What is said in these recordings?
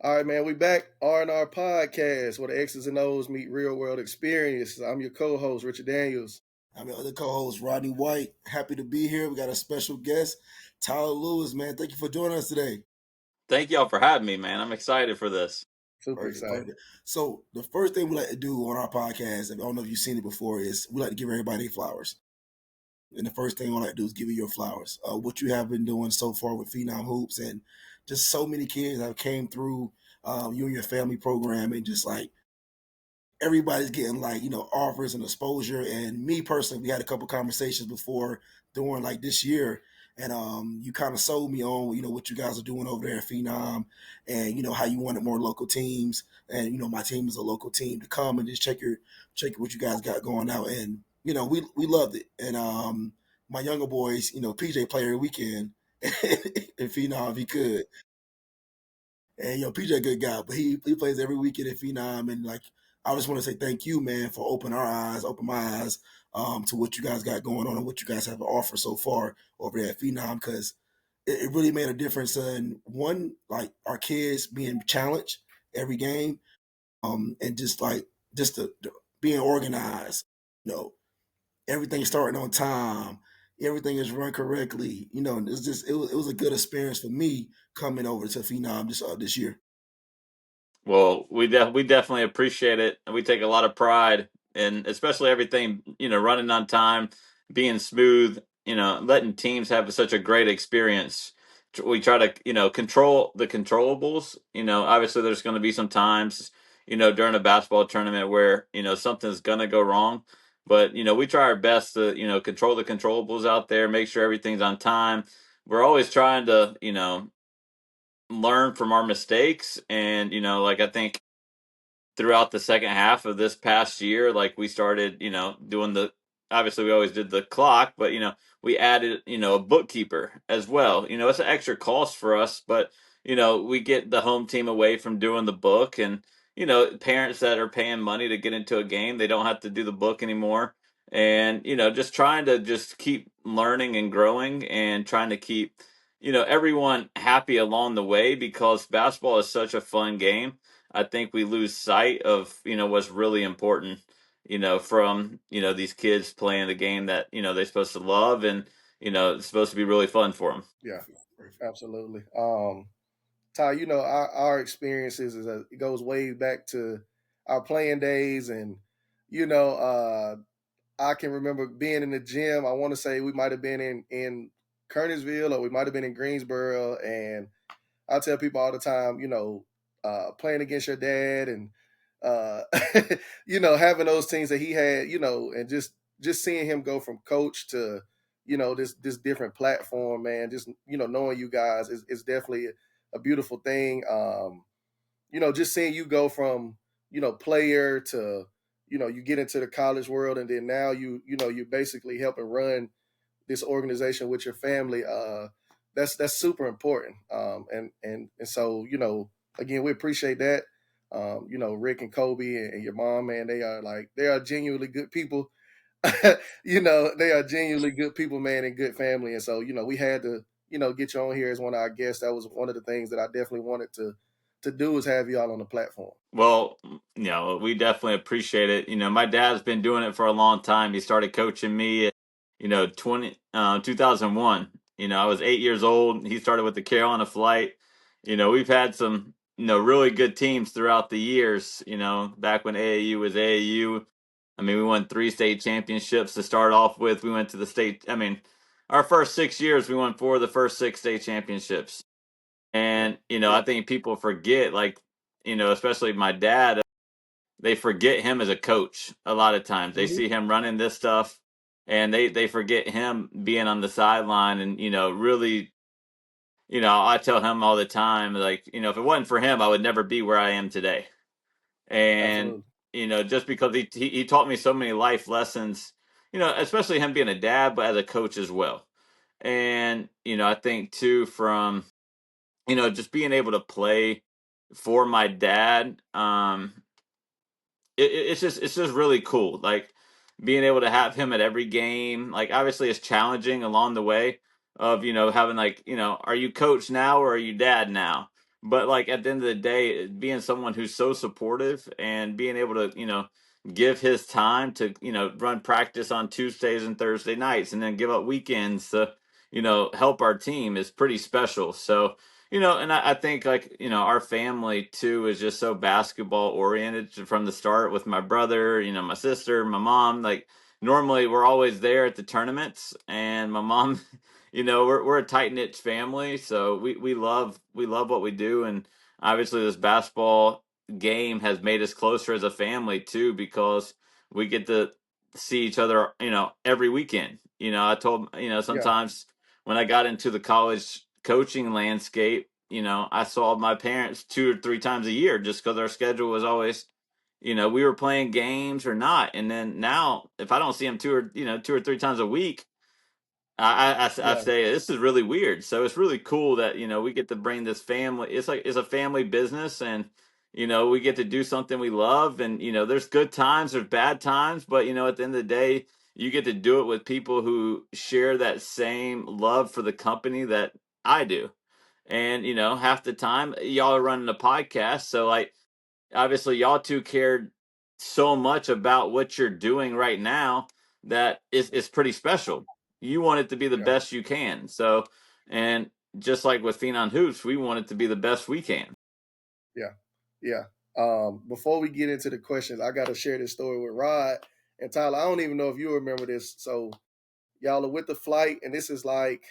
All right, man. We back R&R podcast where the X's and O's meet real world experiences. I'm your co-host Richard Daniels. I'm your other co-host, Rodney White. Happy to be here. We got a special guest, Tyler Lewis, man. Thank you for joining us today. Thank y'all for having me, man. I'm excited for this. Super Perfect, excited. perfect. So the first thing we like to do on our podcast, I don't know if you've seen it before, is we like to give everybody flowers. And the first thing we like to do is give you your flowers. What you have been doing so far with Phenom Hoops, and just so many kids have came through you and your family program, and just like everybody's getting offers and exposure. And me personally, we had a couple conversations before during like this year, and you kind of sold me on what you guys are doing over there at Phenom, and how you wanted more local teams, and my team is a local team to come and just check what you guys got going out, and we loved it. And my younger boys, PJ play every weekend in Phenom if he could. And PJ a good guy, but he plays every weekend at Phenom, and like I just want to say thank you, man, for open my eyes to what you guys got going on and what you guys have to offer so far over there at Phenom, because it really made a difference in one, like our kids being challenged every game, and just the being organized, you know, everything starting on time, everything is run correctly, and it was a good experience for me coming over to Phenom this year. Well, we definitely appreciate it, and we take a lot of pride in, especially everything running on time, being smooth. Letting teams have such a great experience. We try to control the controllables. Obviously there's going to be some times during a basketball tournament where something's going to go wrong, but we try our best to control the controllables out there, make sure everything's on time. We're always trying to learn from our mistakes. And like, I think throughout the second half of this past year, like, we started doing the, obviously we always did the clock, but we added a bookkeeper as well. It's an extra cost for us, but we get the home team away from doing the book. And parents that are paying money to get into a game, they don't have to do the book anymore. And just trying to just keep learning and growing, and trying to keep everyone happy along the way, because basketball is such a fun game. I think we lose sight of what's really important, from these kids playing the game that they're supposed to love, and it's supposed to be really fun for them. Yeah, absolutely. Ty, our experiences it goes way back to our playing days, and you know, uh, I can remember being in the gym. I want to say we might have been in Kernersville, or we might have been in Greensboro, and I tell people all the time, playing against your dad, and uh, having those teams that he had, and just seeing him go from coach to, this different platform, man. Just knowing you guys is definitely a beautiful thing. Just seeing you go from player to you get into the college world, and then now you're basically helping run this organization with your family. That's super important. And so again, we appreciate that. Rick and Kobe and your mom, man, they are genuinely good people. They are genuinely good people, man, and good family. And so we had to get you on here as one of our guests. That was one of the things that I definitely wanted to do, is have you all on the platform. Well, we definitely appreciate it. My dad's been doing it for a long time. He started coaching me at 2001. I was 8 years old. He started with the Carolina Flight. We've had some really good teams throughout the years. Back when AAU was AAU. I mean, we won 3 state championships to start off with. We went to the state. I mean, our first 6 years, we won 4 of the first 6 state championships. And I think people forget, like, especially my dad, they forget him as a coach a lot of times. They Mm-hmm. see him running this stuff, and they forget him being on the sideline. And really, I tell him all the time, like, if it wasn't for him, I would never be where I am today. And Absolutely. just because he taught me so many life lessons, especially him being a dad, but as a coach as well. And I think too, from just being able to play for my dad, it's just really cool. Like, being able to have him at every game. Like, obviously it's challenging along the way of having, like, are you coach now or are you dad now? But like at the end of the day, being someone who's so supportive and being able to, give his time to, run practice on Tuesdays and Thursday nights and then give up weekends to, help our team is pretty special. So, and I think like, our family too is just so basketball oriented from the start with my brother, my sister, my mom. Like normally we're always there at the tournaments, and my mom we're a tight knit family, so we love what we do, and obviously this basketball game has made us closer as a family too because we get to see each other, every weekend. I told Yeah, sometimes when I got into the college coaching landscape, I saw my parents 2 or 3 times a year just because our schedule was always. We were playing games or not, and then now if I don't see them 2 or 3 times a week, I yeah, say this is really weird. So it's really cool that we get to bring this family. It's like it's a family business, and we get to do something we love. And there's good times, there's bad times, but at the end of the day, you get to do it with people who share that same love for the company that I do. And half the time y'all are running a podcast, so like obviously y'all two cared so much about what you're doing right now that is pretty special. You want it to be the yeah, best you can. So, and just like with Phenom Hoops, we want it to be the best we can. yeah, yeah. Before we get into the questions, I got to share this story with Rod and Tyler. I don't even know if you remember this. So y'all are with the flight, and this is like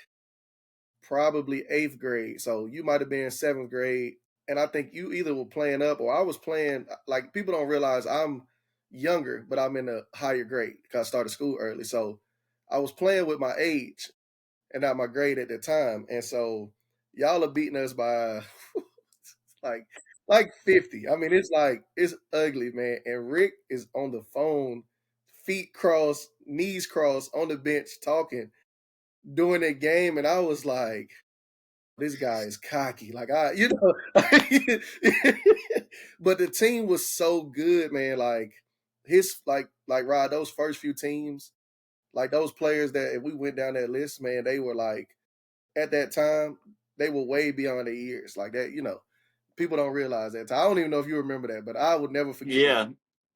probably eighth grade. So you might have been seventh grade, and I think you either were playing up or I was playing. Like people don't realize I'm younger, but I'm in a higher grade because I started school early. So I was playing with my age and not my grade at the time, and so y'all are beating us by like like 50. I mean, it's like it's ugly, man. And Rick is on the phone, feet crossed, knees crossed, on the bench talking, doing a game, and I was like, this guy is cocky. Like but the team was so good, man. Like his like Rod, those first few teams, like those players that if we went down that list, man, they were like at that time, they were way beyond their years. Like that, people don't realize that. I don't even know if you remember that, but I would never forget that. Yeah.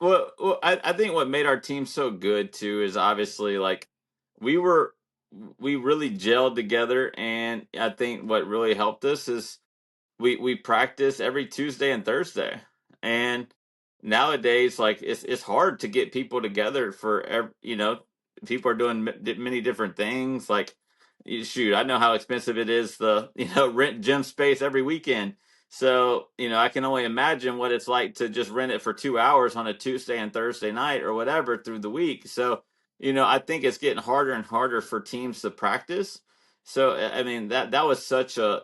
Well, I think what made our team so good too is obviously like we were we really gelled together, and I think what really helped us is we practice every Tuesday and Thursday. And nowadays, like it's hard to get people together for people are doing many different things. Like shoot, I know how expensive it is the rent gym space every weekend. So I can only imagine what it's like to just rent it for 2 hours on a Tuesday and Thursday night or whatever through the week. So I think it's getting harder and harder for teams to practice. So I mean that was such a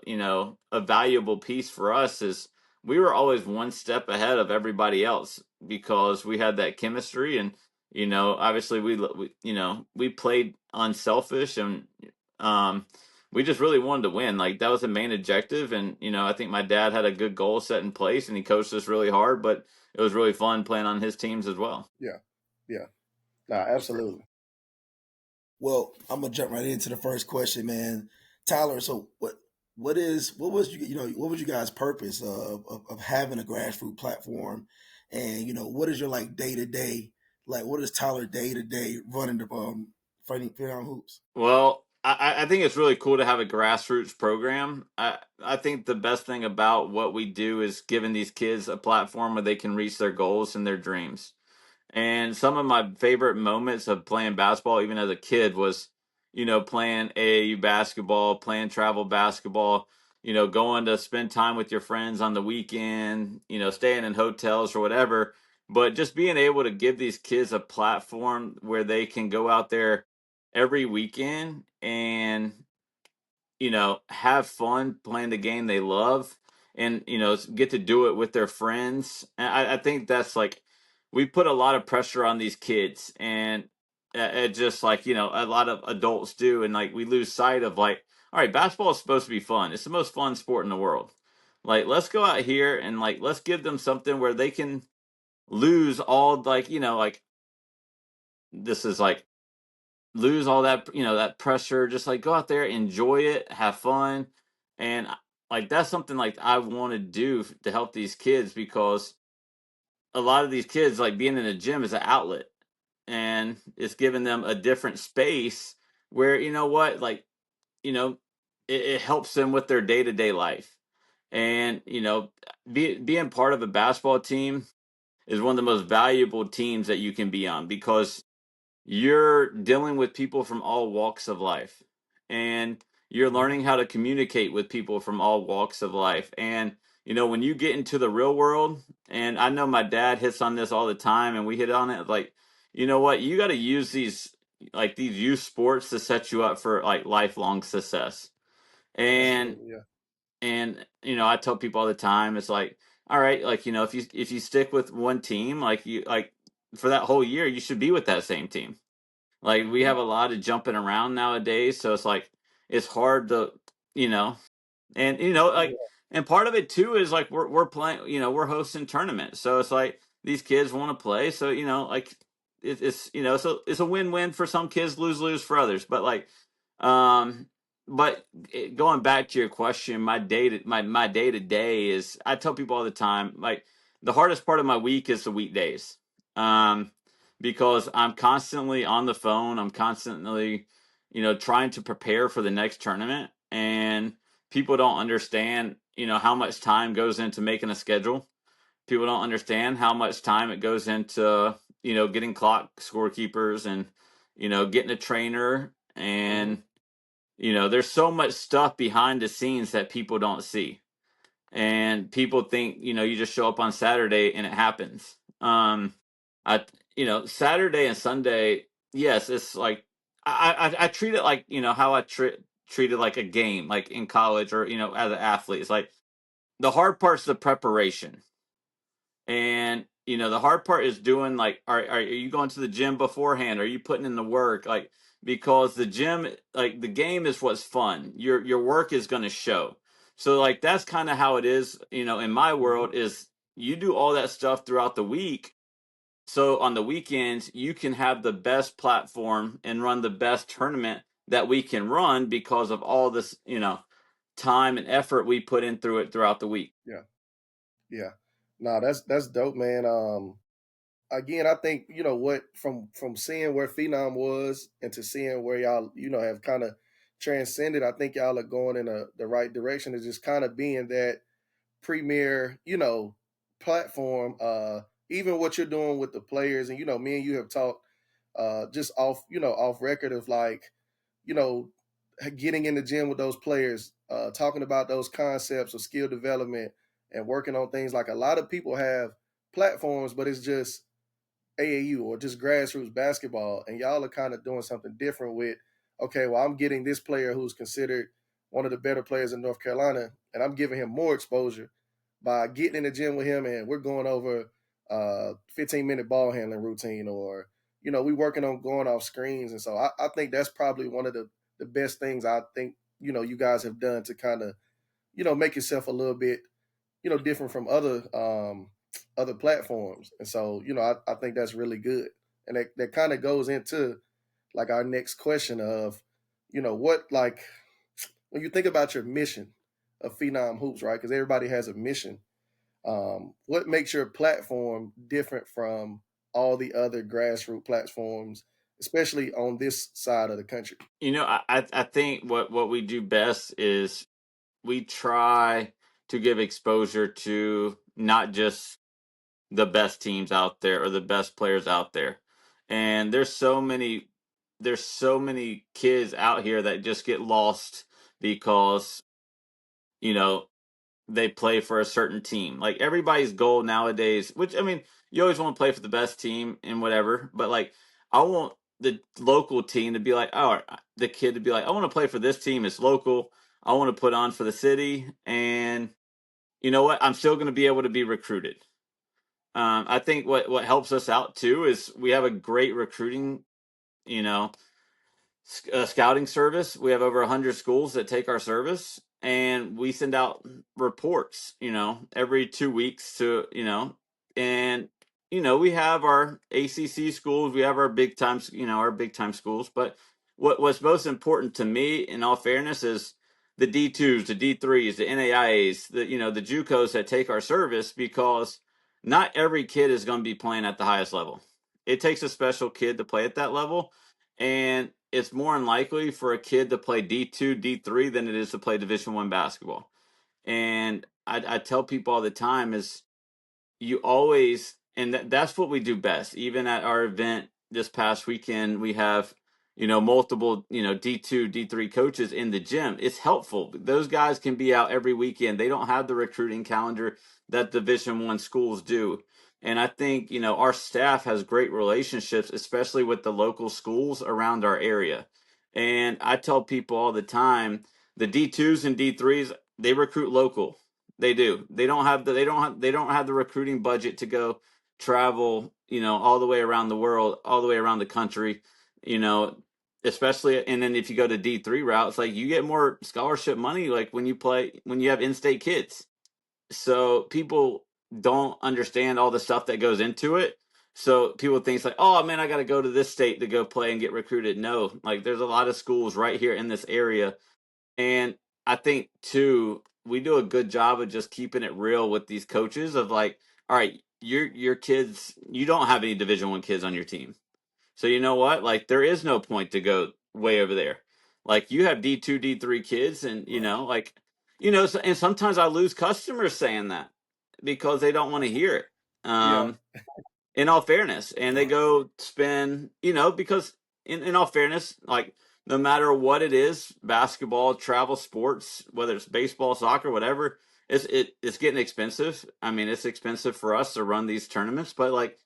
a valuable piece for us is we were always one step ahead of everybody else because we had that chemistry. And obviously we played unselfish, and um we just really wanted to win. Like that was the main objective. And I think my dad had a good goal set in place, and he coached us really hard, but it was really fun playing on his teams as well. Yeah, yeah, nah, absolutely. Well, I'm gonna jump right into the first question, man. Tyler, so what was you guys' purpose of having a grassroots platform, and what is your like day to day, like what is Tyler day to day running the fighting on hoops? Well, I think it's really cool to have a grassroots program. I think the best thing about what we do is giving these kids a platform where they can reach their goals and their dreams. And some of my favorite moments of playing basketball, even as a kid, was, playing AAU basketball, playing travel basketball, going to spend time with your friends on the weekend, staying in hotels or whatever. But just being able to give these kids a platform where they can go out there every weekend and have fun playing the game they love, and get to do it with their friends. And I think that's like we put a lot of pressure on these kids, and it just like a lot of adults do, and like we lose sight of like, all right, basketball is supposed to be fun. It's the most fun sport in the world. Like let's go out here and like let's give them something where they can lose all like like this is like lose all that that pressure, just like go out there, enjoy it, have fun. And like that's something like I want to do to help these kids, because a lot of these kids, like, being in a gym is an outlet, and it's giving them a different space where, you know what, like, you know, it helps them with their day-to-day life. And, you know, being part of a basketball team is one of the most valuable teams that you can be on, because you're dealing with people from all walks of life, and you're Mhm. learning how to communicate with people from all walks of life. And, you know, when you get into the real world, and I know my dad hits on this all the time and we hit on it, like, you know what, you got to use these youth sports to set you up for like lifelong success. and Absolutely, yeah. and you know, I tell people all the time, it's like, all right, like, you know, if you stick with one team, like, you like, for that whole year you should be with that same team. Like, we Mhm. have a lot of jumping around nowadays, so it's like it's hard to, you know, and you know, like, Yeah, and part of it too is like we're playing, you know, we're hosting tournaments, so it's like these kids want to play, so you know, like, it's, you know, so it's a win-win for some kids, lose-lose for others. But like, um, but going back to your question, my day to day is, I tell people all the time, like, the hardest part of my week is the weekdays, um, because I'm constantly on the phone, I'm constantly, you know, trying to prepare for the next tournament, and people don't understand, you know, how much time goes into making a schedule. People don't understand how much time it goes into, you know, getting clock scorekeepers, and, you know, getting a trainer. mhm. And, you know, there's so much stuff behind the scenes that people don't see. And people think, you know, you just show up on Saturday and it happens. I, you know, Saturday and Sunday, yes, it's like, I treat it like, you know, how I treated like a game, like in college, or, you know, as an athlete. It's like, the hard part's the preparation. And, you know, the hard part is doing, like, are you going to the gym beforehand? Are you putting in the work? Like, because the gym, like, the game is what's fun. Your work is going to show. So like, that's kind of how it is, you know, in my Mhm. world, is you do all that stuff throughout the week. So on the weekends, you can have the best platform and run the best tournament that we can run, because of all this, you know, time and effort we put in through it throughout the week. Yeah, yeah. Nah, that's dope, man. Again, I think what, from seeing where Phenom was and to seeing where y'all have kind of transcended. I think y'all are going in the right direction. Is just kind of being that premier platform. Even what you're doing with the players, and me and you have talked just off record of like you know getting in the gym with those players, talking about those concepts of skill development and working on things. Like, a lot of people have platforms, but it's just AAU or just grassroots basketball, and y'all are kind of doing something different with, okay, well, I'm getting this player who's considered one of the better players in North Carolina, and I'm giving him more exposure by getting in the gym with him, and we're going over 15-minute ball handling routine, or we working on going off screens. And so I think that's probably one of the best things I think you guys have done to kind of make yourself a little bit different from other platforms. And so I think that's really good, and that kind of goes into like our next question of what, like, when you think about your mission of Phenom Hoops, right? Because everybody has a mission. What makes your platform different from all the other grassroots platforms, especially on this side of the country? You know, I think what we do best is we try to give exposure to not just the best teams out there or the best players out there. And there's so many kids out here that just get lost because, you know, they play for a certain team. Like, everybody's goal nowadays, which, I mean, you always want to play for the best team and whatever, but like, I want the local team to be like, oh, the kid to be like, I want to play for this team. It's local. I want to put on for the city, and you know what? I'm still going to be able to be recruited. I think what helps us out too is we have a great recruiting, you know, scouting service. We have over 100 schools that take our service, and we send out reports, you know, every 2 weeks to, you know, and, you know, we have our ACC schools, we have our big times, you know, our big time schools. But what's most important to me, in all fairness, is the D2s, the D3s, the NAIAs, the JUCOs that take our service, because not every kid is going to be playing at the highest level. It takes a special kid to play at that level, and it's more unlikely for a kid to play D2, D3 than it is to play Division I basketball. And I tell people all the time is you always, and that's what we do best. Even at our event this past weekend, we have multiple D2, D3 coaches in the gym. It's helpful. Those guys can be out every weekend. They don't have the recruiting calendar that Division I schools do. And I think our staff has great relationships, especially with the local schools around our area. And I tell people all the time, the D2s and D3s, they recruit local. They do. They don't have the recruiting budget to go travel, all the way around the world, all the way around the country, you know, especially. And then if you go to D3 routes, like you get more scholarship money, like when you have in-state kids. So people don't understand all the stuff that goes into it. So people think it's like, oh man, I got to go to this state to go play and get recruited. No, like there's a lot of schools right here in this area, and I think too, we do a good job of just keeping it real with these coaches of like, all right, your kids, you don't have any Division I kids on your team. So you know what? Like there is no point to go way over there. Like you have D2, D3 kids, and Right. and sometimes I lose customers saying that because they don't want to hear it. Yeah, In all fairness, and they Right. go spend, because in all fairness, like no matter what it is, basketball, travel sports, whether it's baseball, soccer, whatever, it's getting expensive. I mean, it's expensive for us to run these tournaments, but like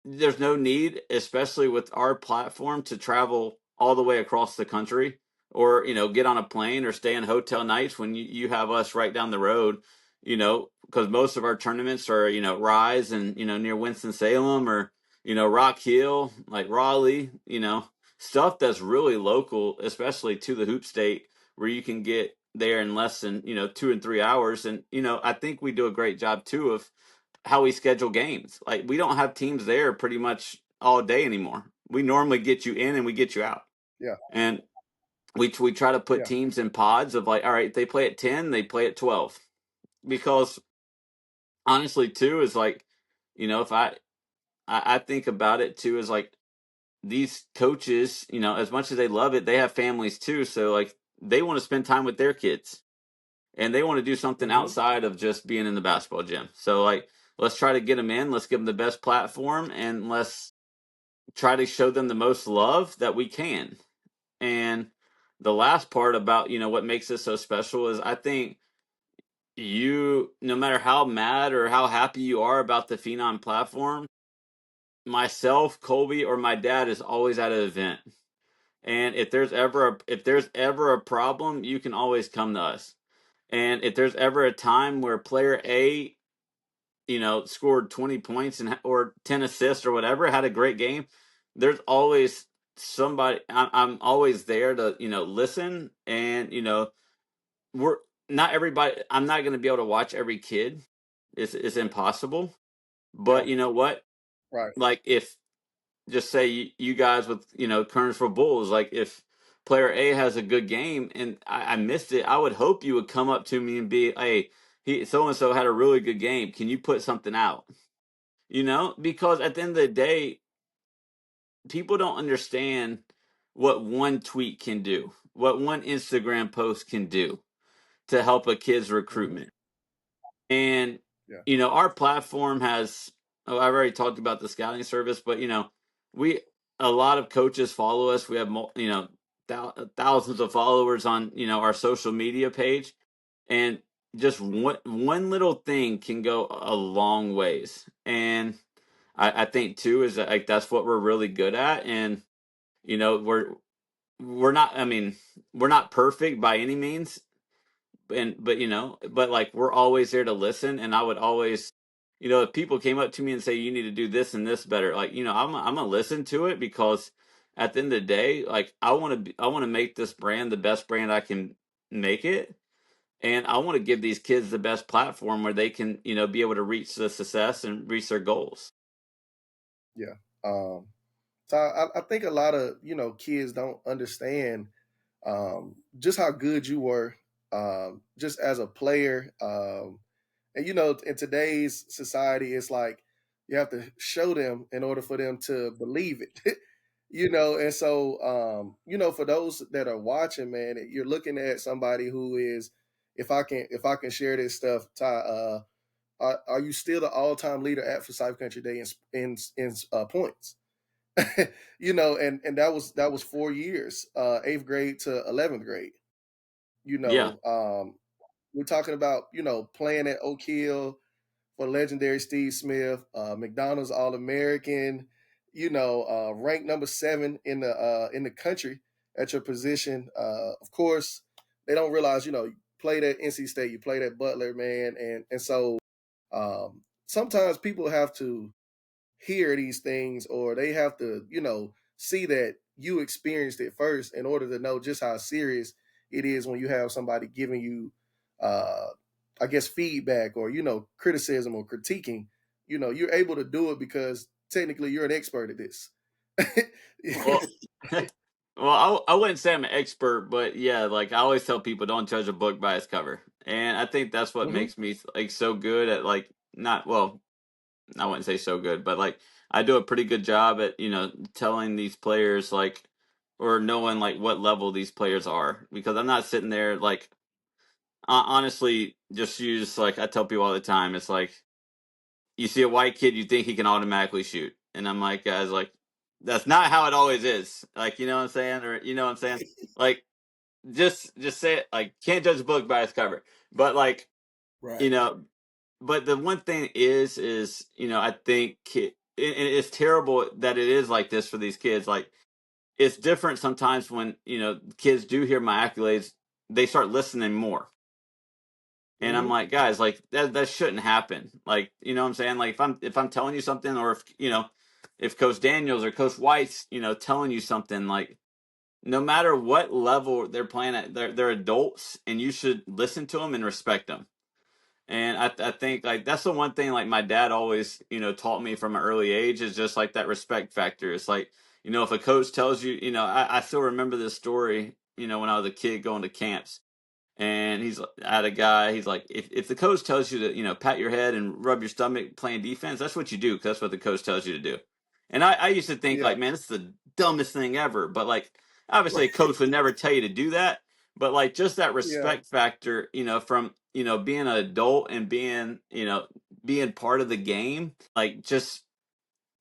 there's no need, especially with our platform, to travel all the way across the country or get on a plane or stay in hotel nights when you have us right down the road. Because most of our tournaments are Rise and near Winston-Salem, or Rock Hill, like Raleigh, stuff that's really local, especially to the hoop state, where you can get there in less than 2 and 3 hours. And I think we do a great job too of how we schedule games. Like we don't have teams there pretty much all day anymore. We normally get you in and we get you out. yeah, And we try to put yeah, teams in pods of like, all right, they play at 10, they play at 12. Because honestly too is like, if I think about it too is like these coaches, as much as they love it, they have families too. So like they want to spend time with their kids, and they want to do something Mm-hmm. outside of just being in the basketball gym. So like let's try to get them in, let's give them the best platform, and let's try to show them the most love that we can. And the last part about, what makes this so special is I think no matter how mad or how happy you are about the Phenom platform, myself, Colby, or my dad is always at an event. And if there's ever a problem, you can always come to us. And if there's ever a time where player A, scored 20 points or 10 assists or whatever, had a great game, there's always somebody. I'm always there to listen. And we're not everybody. I'm not going to be able to watch every kid. It's impossible. yeah, But you know what? right, Like if, just say you guys with Kernersville Bulls, like if player A has a good game and I missed it, I would hope you would come up to me and be, hey, he so and so had a really good game. Can you put something out? Because at the end of the day, people don't understand what one tweet can do, what one Instagram post can do to help a kid's Mm-hmm. recruitment. And yeah, our platform has, oh, I've already talked about the scouting service, but we a lot of coaches follow us. We have thousands of followers on our social media page, and just one little thing can go a long ways. And I think too is that like that's what we're really good at. And we're not, I mean, we're not perfect by any means, but like we're always there to listen. And I would always, if people came up to me and say you need to do this and this better, like I'm gonna listen to it, because at the end of the day, like I want to make this brand the best brand I can make it. And I want to give these kids the best platform where they can be able to reach the success and reach their goals. yeah. So I think a lot of kids don't understand just how good you were just as a player. And in today's society, it's like you have to show them in order for them to believe it. And so for those that are watching, man, you're looking at somebody who is, if I can share this stuff, Ty, are you still the all-time leader at Forsyth Country Day in points? And that was 4 years, eighth grade to 11th grade. You Yeah. know, we're talking about playing at Oak Hill for legendary Steve Smith, McDonald's All American. Ranked number 7 in the country at your position. Of course, they don't realize you played at NC State, you played at Butler, man, and so sometimes people have to hear these things, or they have to see that you experienced it first in order to know just how serious it is when you have somebody giving you uh I guess feedback, or criticism or critiquing. You're able to do it because technically you're an expert at this. Well, well, I wouldn't say I'm an expert, but yeah, like I always tell people, don't judge a book by its cover, and I think that's what Hmm. makes me like so good at like not well, I wouldn't say so good, but like I do a pretty good job at telling these players like or knowing like what level these players are because I'm not sitting there like honestly just use like I tell people all the time, it's like you see a white kid, you think he can automatically shoot. And I'm like, guys, like, that's not how it always is. Like, you know what I'm saying? Or you know what I'm saying? Like, just say it like can't judge a book by its cover. But like, Right. you know, but the one thing is, I think and it's terrible that it is like this for these kids. Like it's different sometimes when, kids do hear my accolades, they start listening more. And I'm Hmm. like, guys, like that shouldn't happen. Like, you know what I'm saying? Like if I'm telling you something, or if Coach Daniels or Coach White's, telling you something, like no matter what level they're playing at, they're adults and you should listen to them and respect them. And I think like that's the one thing like my dad always, taught me from an early age is just like that respect factor. It's like, if a coach tells you, I still remember this story, when I was a kid going to camps and I had a guy. He's like, if the coach tells you to, pat your head and rub your stomach playing defense, that's what you do because that's what the coach tells you to do. And I used to think Yeah. like, man, it's the dumbest thing ever. But like, obviously, a Right. coach would never tell you to do that. But like, just that Yeah. respect factor, from being an adult and being part of the game, like just,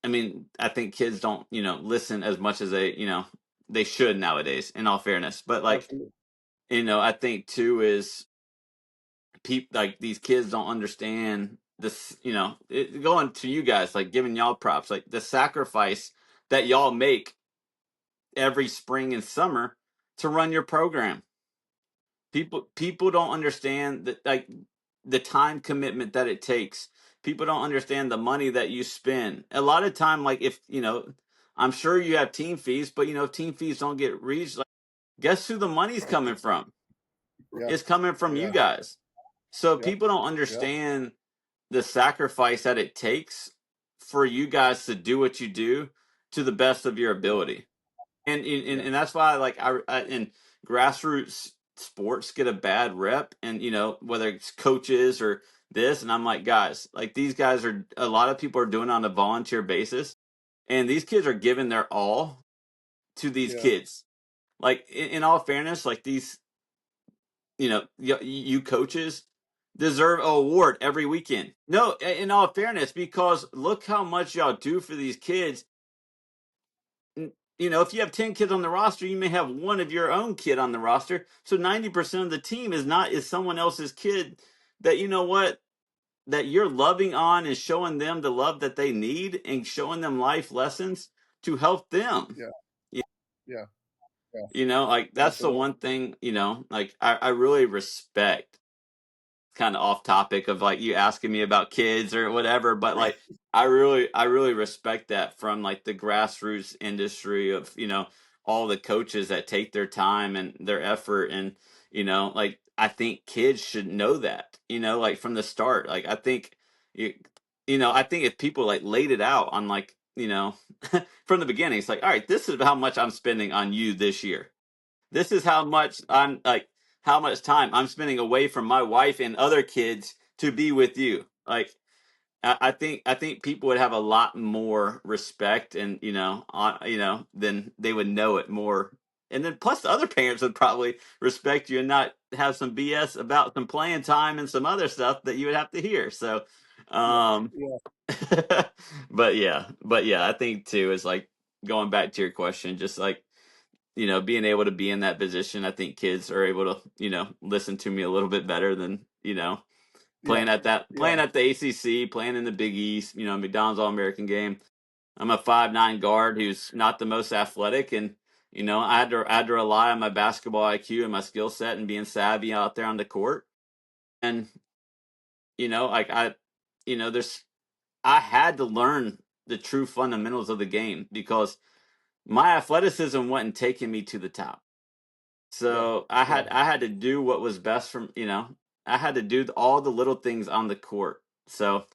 I mean, I think kids don't, listen as much as they should nowadays. In all fairness, but like, Absolutely. I think too is people like these kids don't understand this, going to you guys, like giving y'all props, like the sacrifice that y'all make every spring and summer to run your program. People don't understand that, like the time commitment that it takes. People don't understand the money that you spend. A lot of time, like if I'm sure you have team fees, but team fees don't get reached. Like, guess who the money's coming from? Yeah. It's coming from you Yeah. guys. So Yep. people don't Yep. understand the sacrifice that it takes for you guys to do what you do to the best of your Yeah. ability. And Yeah. and that's why like and grassroots sports get a bad rep, and whether it's coaches or this, and I'm like, guys, like these guys are, a lot of people are doing it on a volunteer basis, and these kids are giving their all to these Yeah. kids. Like in all fairness, like these, you coaches deserve an award every weekend. No, in all fairness, because look how much y'all do for these kids. If you have 10 kids on the roster, you may have one of your own kid on the roster. So 90% of the team is someone else's kid that, what, that you're loving on and showing them the love that they need and showing them life lessons to help them. Yeah. Yeah. Yeah. Like that's the Absolutely. one thing, like I really respect, kind of off topic of like you asking me about kids or whatever, but like I really respect that from like the grassroots industry of all the coaches that take their time and their effort, and like I think kids should know that, like from the start. Like I think you I think if people like laid it out on like from the beginning, it's like, all right, this is how much I'm spending on you this year. This is how much I'm like. how much time I'm spending away from my wife and other kids to be with you. Like I think people would have a lot more respect and then they would know it more. And then plus the other parents would probably respect you and not have some BS about some playing time and some other stuff that you would have to hear. So Yeah. um Yeah. but yeah, I think too is like going back to your question, just like being able to be in that position. I think kids are able to listen to me a little bit better than Yeah. playing Yeah. at the ACC, playing in the Big East, McDonald's All American game. I'm a 5'9" guard who's not the most athletic, and I had to rely on my basketball IQ and my skill set and being savvy out there on the court. And like there's I had to learn the true fundamentals of the game because my athleticism wasn't taking me to the top. Yeah. So I Yeah. had I had to do what was best from I had to do all the little things on the court. So,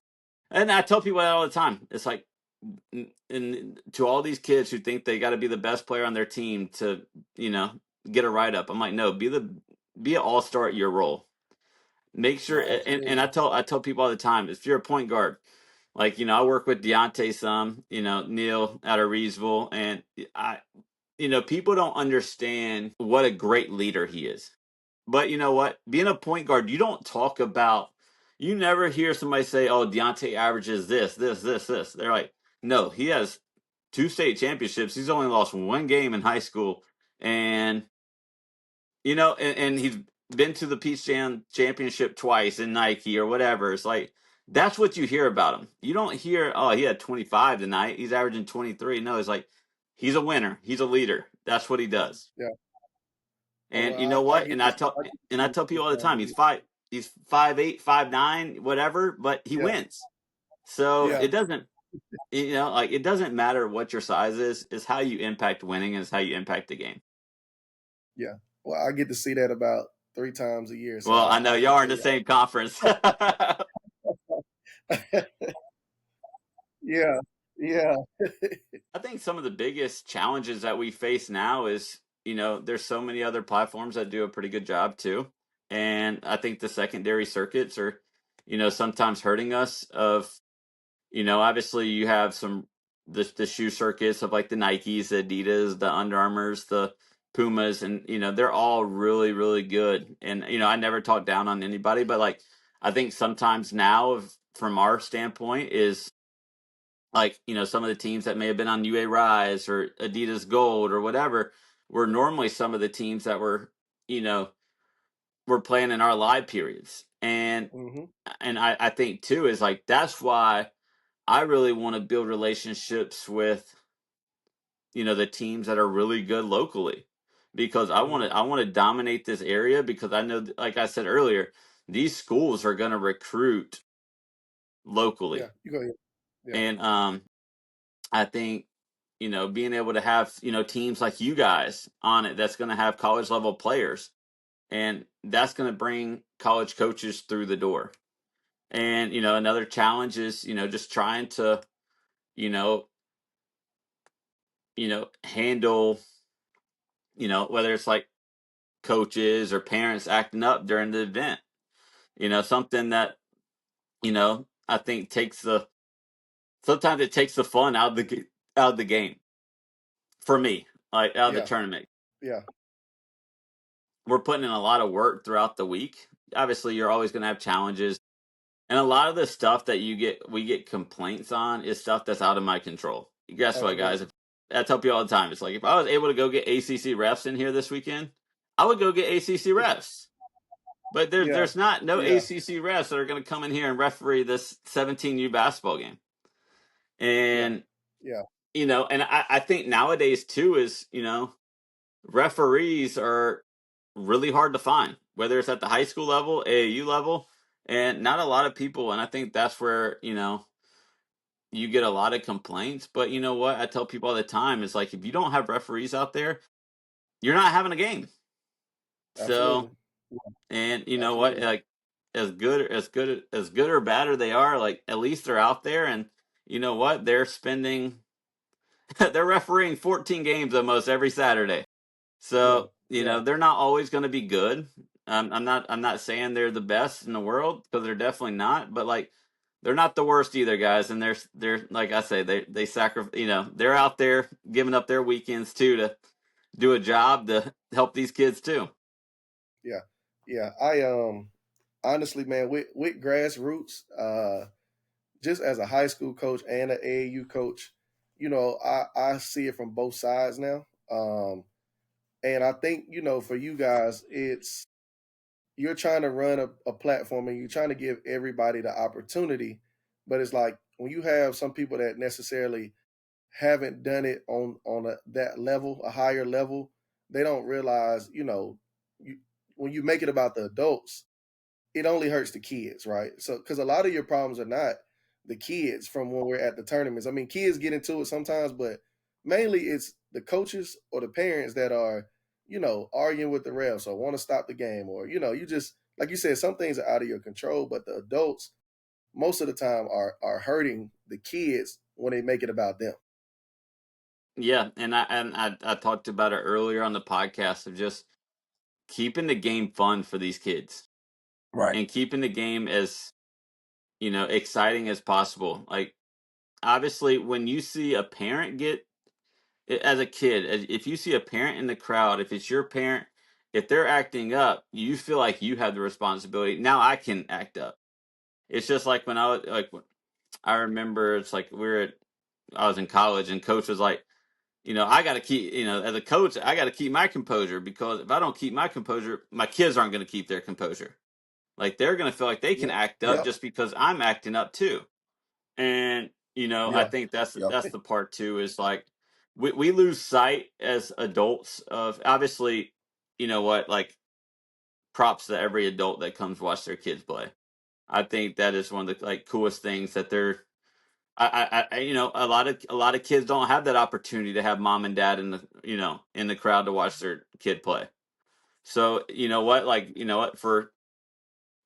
and I tell people that all the time. It's like, and to all these kids who think they got to be the best player on their team to you know get a write up. I'm like, no, be an all star at your role. Make sure, No, and absolutely. I tell people all the time, if you're a point guard, like I work with Deontay some, Neil out of Reesville, and I people don't understand what a great leader he is. But you know what? Being a point guard, you never hear somebody say, oh, Deontay averages this, this, this, this. They're like, no, he has two state championships. He's only lost one game in high school. And, and he's been to the Peach Jam championship twice in Nike or whatever. It's like, that's what you hear about him. You don't hear, oh, he had 25 tonight. He's averaging 23. No, it's like, he's a winner. He's a leader. That's what he does. Yeah. Oh, And well, you know I what? get And I this. tell I get and I this tell people all the time, firsthand. he's 5'8", 5'9", whatever, but he Yeah. wins. So Yeah. it doesn't like it doesn't matter what your size is, it's how you impact winning and it's how you impact the game. Yeah. Well, I get to see that about 3 times a year, so Well, I know I y'all are in tell the you. same conference. Yeah. Yeah. I think some of the biggest challenges that we face now is, there's so many other platforms that do a pretty good job too. And I think the secondary circuits are, sometimes hurting us of obviously you have the shoe circuits of like the Nikes, the Adidas, the Under Armours, the Pumas, and they're all really, really good. And I never talk down on anybody, but like I think sometimes now, from our standpoint, is like some of the teams that may have been on UA Rise or Adidas Gold or whatever were normally some of the teams that you know were playing in our live periods. And Hmm. I think too is like that's why I really want to build relationships with the teams that are really good locally, because Hmm. I want to dominate this area, because I know, like I said earlier, these schools are going to recruit Yeah. locally. You go ahead. Yeah. And I think being able to have teams like you guys on it, that's going to have college level players, and that's going to bring college coaches through the door. And another challenge is just trying to you know handle whether it's like coaches or parents acting up during the event. Something that I think takes the sometimes it takes the fun out of the game for me, like out of the Yeah. tournament. Yeah. We're putting in a lot of work throughout the week. Obviously, you're always going to have challenges, and a lot of the stuff that we get complaints on is stuff that's out of my control. Guess what, guys? Absolutely. I tell people all the time, it's like if I was able to go get ACC refs in here this weekend, I would go get ACC refs. But Yeah. there's not no Yeah. ACC refs that are going to come in here and referee this 17U basketball game. Yeah. And Yeah. and I think nowadays too is referees are really hard to find, whether it's at the high school level, AAU level, and not a lot of people. And I think that's where you get a lot of complaints. But you know what? I tell people all the time, it's like if you don't have referees out there, you're not having a game. So, Absolutely. and you know what? Absolutely. Like as good or bad they are, like at least they're out there, and you know what? They're spending they're refereeing 14 games almost every Saturday. Yeah. So, Yeah. they're not always going to be good. I'm not saying they're the best in the world, because they're definitely not. But like, they're not the worst either, guys. And they're like I say, they sacrifice. They're out there giving up their weekends too to do a job to help these kids too. Yeah, yeah. I honestly, man, with grassroots, just as a high school coach and an AAU coach, I see it from both sides now. And I think, for you guys, it's you're trying to run a platform and you're trying to give everybody the opportunity, but it's like when you have some people that necessarily haven't done it on that level, a higher level, they don't realize, you, when you make it about the adults, it only hurts the kids, right? So, because a lot of your problems are not the kids from when we're at the tournaments. I mean, kids get into it sometimes, but mainly it's the coaches or the parents that are, arguing with the refs or want to stop the game, or you just like you said, some things are out of your control. But the adults, most of the time, are hurting the kids when they make it about them. Yeah, and I talked about it earlier on the podcast of just keeping the game fun for these kids Right. and keeping the game as exciting as possible. Like, obviously, when you see a parent as a kid, if you see a parent in the crowd, if it's your parent, if they're acting up, you feel like you have the responsibility. Now I can act up. It's just like when I remember, it's like I was in college and coach was like, I got to keep, as a coach, I got to keep my composure, because if I don't keep my composure, my kids aren't going to keep their composure. Like, they're going to feel like they can Yep. act up Yep. just because I'm acting up too. And I Yeah. think that's Yep. that's the part too, is like we lose sight as adults of, obviously, like, props to every adult that comes watch their kids play. I think that is one of the like coolest things that they're. A lot of kids don't have that opportunity to have mom and dad in the crowd to watch their kid play. So for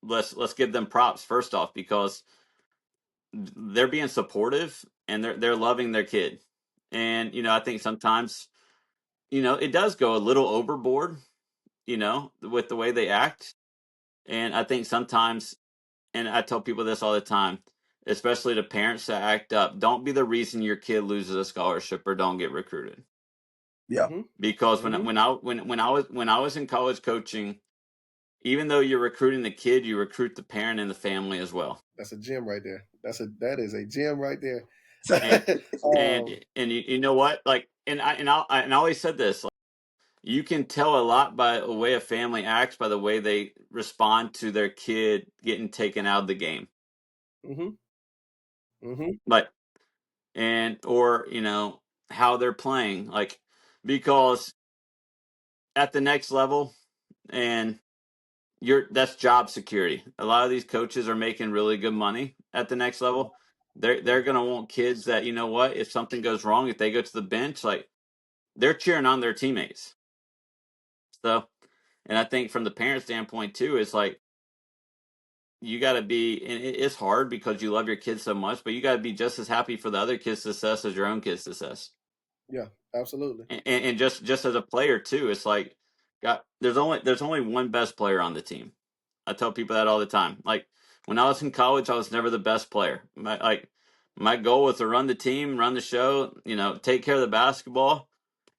let's give them props first off, because they're being supportive and they're loving their kid. And I think sometimes it does go a little overboard, with the way they act. And I think sometimes, and I tell people this all the time, especially the parents that act up, don't be the reason your kid loses a scholarship or don't get recruited. Yeah. Hmm. Because Hmm. when I was in college coaching, even though you're recruiting the kid, you recruit the parent and the family as well. That's a gem right there. That is a gem right there. And and um, and you know what? Like, I always said this. Like, you can tell a lot by the way a family acts, by the way they respond to their kid getting taken out of the game. hmm. Hmm. Like, or how they're playing, like, because at the next level, and that's job security. A lot of these coaches are making really good money at the next Yeah. level. Yeah. They're gonna want kids that, what, if something goes wrong, if they go to the bench, like, they're cheering on their teammates. So, and I think from the parent standpoint too, it's like, you got to be, and it's hard because you love your kids so much, but you got to be just as happy for the other kids' success as your own kids' success. Yeah. Absolutely. And just as a player too, it's like, there's only one best player on the team. I tell people that all the time. Like, when I was in college, I was never the best player. My goal was to run the team, run the show, take care of the basketball.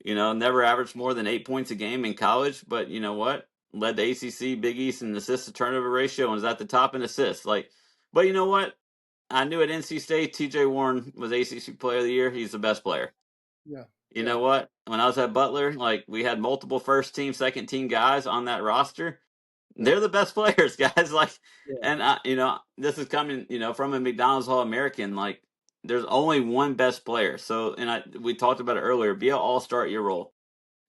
Never averaged more than 8 points a game in college, but you know what? Led the ACC, Big East in assist to turnover ratio and was at the top in assists. Like, but you know what? I knew at NC State, TJ Warren was ACC Player of the Year. He's the best player. Yeah. You Yeah. know what? When I was at Butler, like, we had multiple first team, second team guys on that roster. Yeah. They're the best players, guys. Like, Yeah. and this is coming, from a McDonald's All American. Like, there's only one best player. So, and we talked about it earlier. Be an all star at your role.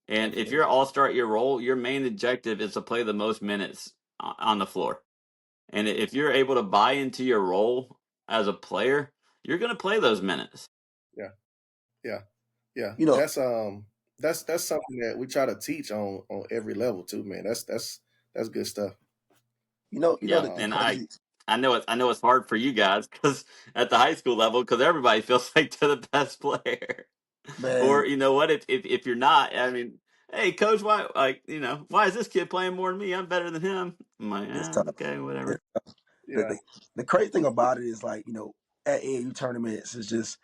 And if you're Absolutely. an all star at your role, your main objective is to play the most minutes on the floor. And if you're able to buy into your role as a player, you're going to play those minutes. Yeah. Yeah. Yeah. You know, That's something that we try to teach on every level too, man. That's good stuff. Yeah, the and crazy. I know it's hard for you guys, because at the high school level, because everybody feels like they're the best player. Or, Man. you know what, if you're not, I mean, hey, coach, why is this kid playing more than me? I'm better than him. I'm like, It's tough. okay, whatever. It's the, Yeah. the the crazy thing about it is like, at AAU tournaments is just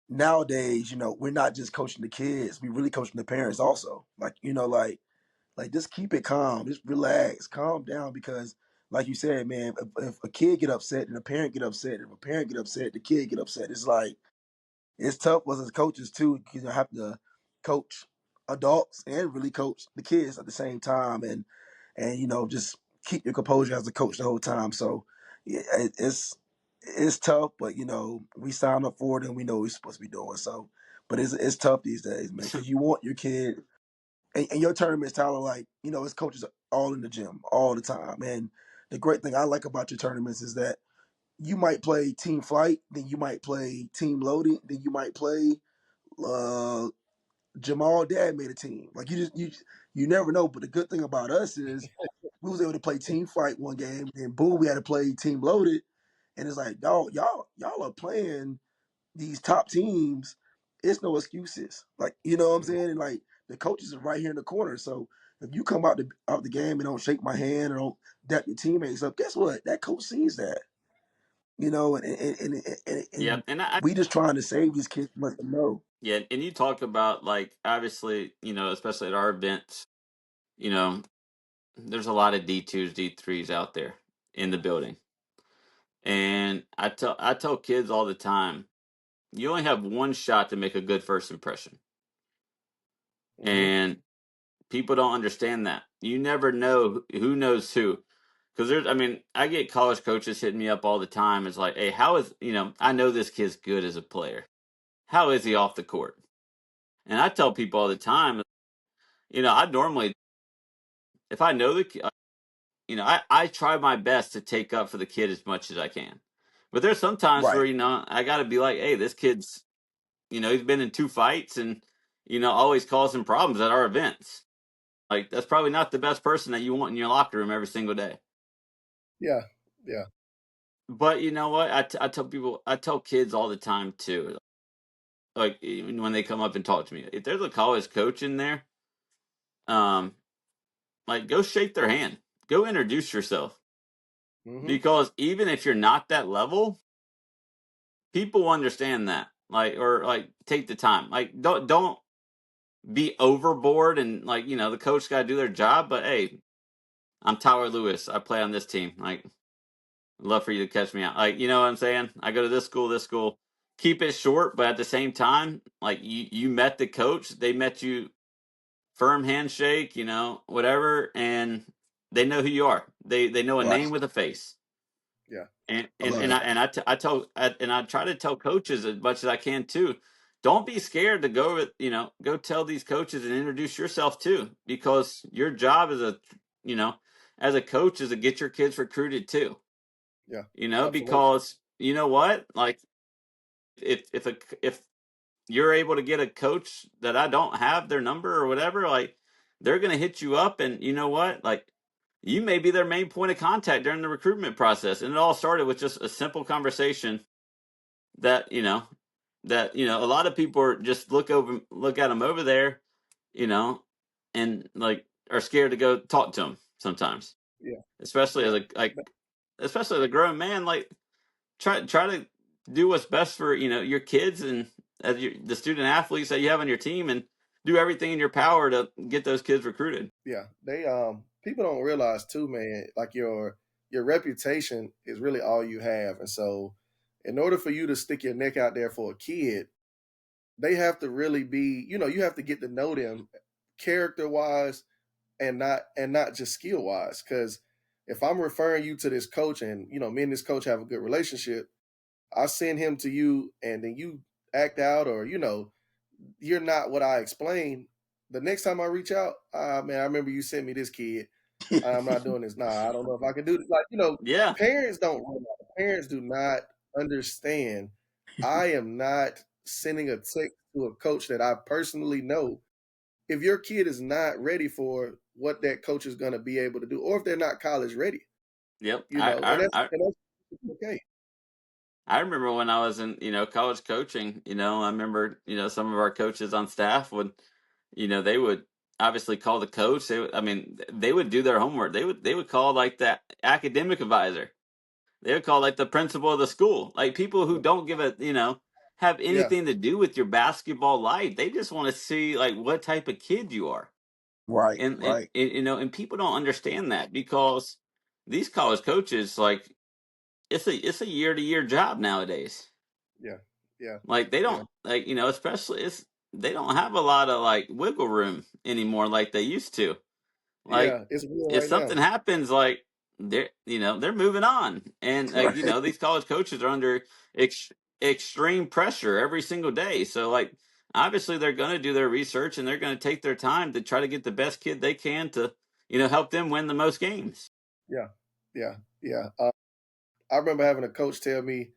nowadays, we're not just coaching the kids, we really coaching the parents also. Like, like just keep it calm, just relax, calm down because like you said, man, if a kid get upset and a parent get upset, if a parent get upset, the kid get upset. It's like it's tough for us as coaches too, because you have to coach adults and really coach the kids at the same time, and just keep your composure as a coach the whole time. So yeah, it's tough, but we sign up for it and we know what we're supposed to be doing. So, but it's tough these days, man, because you want your kid and your tournaments, Tyler. Like it's coaches all in the gym all the time, and the great thing I like about your tournaments is that you might play team flight, then you might play team loading, then you might play uh, Jamal Dad made a team. Like you never know. But the good thing about us is we was able to play team fight one game, and boom, we had to play team loaded. And it's like, y'all are playing these top teams. It's no excuses. Like what I'm saying. And like the coaches are right here in the corner. So if you come out the game and don't shake my hand or don't dap your teammates up, guess what? That coach sees that. And Yep, and I we just trying to save these kids, let them know. yeah, and you talk about like obviously, especially at our events, you know, there's a lot of D2s, D3s out there in the building. And I tell kids all the time, you only have one shot to make a good first impression. Hmm. And people don't understand that. You never know who knows who. Because I get college coaches hitting me up all the time. It's like, hey, I know this kid's good as a player. How is he off the court? And I tell people all the time, I normally, if I know the kid, I try my best to take up for the kid as much as I can. But there's sometimes where, Right. I got to be like, hey, this kid's, he's been in two fights and, always causing problems at our events. Like, that's probably not the best person that you want in your locker room every single day. Yeah. Yeah. But you know what? I tell kids all the time too. Like even when they come up and talk to me, if there's a college coach in there, um, like go shake their hand, go introduce yourself, Hmm. because even if you're not that level, people understand that. Like or like take the time. Like don't be overboard and like the coach got to do their job. But hey, I'm Tyler Lewis. I play on this team. Like love for you to catch me out. Like, you know what I'm saying? I go to this school, this school. Keep it short, but at the same time, like you met the coach, they met you, firm handshake, whatever, and they know who you are. They know a Right. name with a face. Yeah. And I and love and I that. and I, t- I tell and I try to tell coaches as much as I can too. Don't be scared to go with go tell these coaches and introduce yourself too, because your job you know as a coach is to get your kids recruited too. Yeah. Absolutely. Because you know what, like if you're able to get a coach that I don't have their number or whatever, like they're gonna hit you up, and you know what, like you may be their main point of contact during the recruitment process. And it all started with just a simple conversation that a lot of people are just look at them over there, you know, and like are scared to go talk to them sometimes, Yeah. especially as Yeah. a like especially as a grown man. Like try to do what's best for your kids and the student athletes that you have on your team, and do everything in your power to get those kids recruited. Yeah. They people don't realize too, man, like your reputation is really all you have. And so in order for you to stick your neck out there for a kid, they have to really be, you have to get to know them character wise and not just skill wise. Cause if I'm referring you to this coach and me and this coach have a good relationship, I send him to you and then you act out or you're not what I explained. The next time I reach out, man, I remember you sent me this kid. I'm not doing this. Nah, I don't know if I can do this. Like, Yeah. parents don't realize, parents do not understand. I am not sending a text to a coach that I personally know if your kid is not ready for what that coach is going to be able to do, or if they're not college ready, Yep. and that's okay. I remember when I was in college coaching. I remember some of our coaches on staff would, they would. obviously call the coach. They would do their homework. They would call like the academic advisor. They would call like the principal of the school. Like people who don't give a have Yeah, anything to do with your basketball life. They just want to see like what type of kid you are. Right, right. And people don't understand that because these college coaches, like, it's a year to year job nowadays. yeah, yeah, Like they yeah, don't, like, especially it's they don't have a lot of like wiggle room anymore like they used to. Like yeah. It's real if right now. something happens, like they're moving on, and like Right. these college coaches are under extreme pressure every single day. So like obviously they're going to do their research and they're going to take their time to try to get the best kid they can to help them win the most games. Yeah, yeah, yeah. I remember having a coach tell me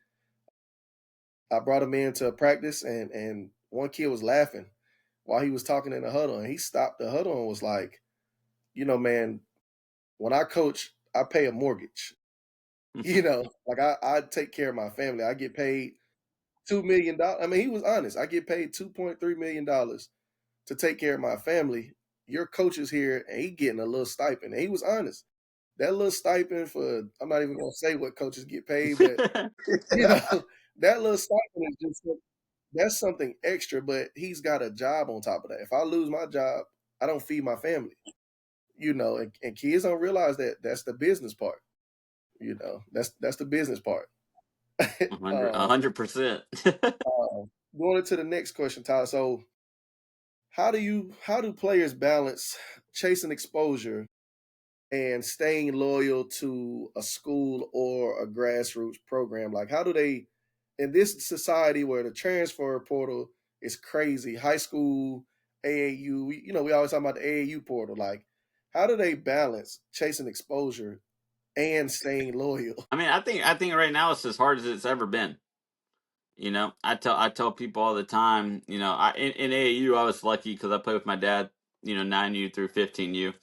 I brought him in to practice, and one kid was laughing while he was talking in the huddle, and he stopped the huddle and was like, man, when I coach, I pay a mortgage. Like I take care of my family. I get paid $2 million. I mean, he was honest. I get paid $2.3 million to take care of my family. Your coach is here, and he getting a little stipend. And he was honest. That little stipend for I'm not even gonna say what coaches get paid, but you know, that little stipend is just that's something extra. But he's got a job on top of that. If I lose my job, I don't feed my family. And kids don't realize that that's the business part. That's the business part. 100, uh, 100%. Going into the next question, Tyler. So, how do players balance chasing exposure and staying loyal to a school or a grassroots program? Like, how do they, in this society where the transfer portal is crazy, high school, AAU, we always talk about the AAU portal. Like, how do they balance chasing exposure and staying loyal? I mean, I think right now it's as hard as it's ever been. I tell people all the time. In AAU I was lucky because I played with my dad. 9U through 15U,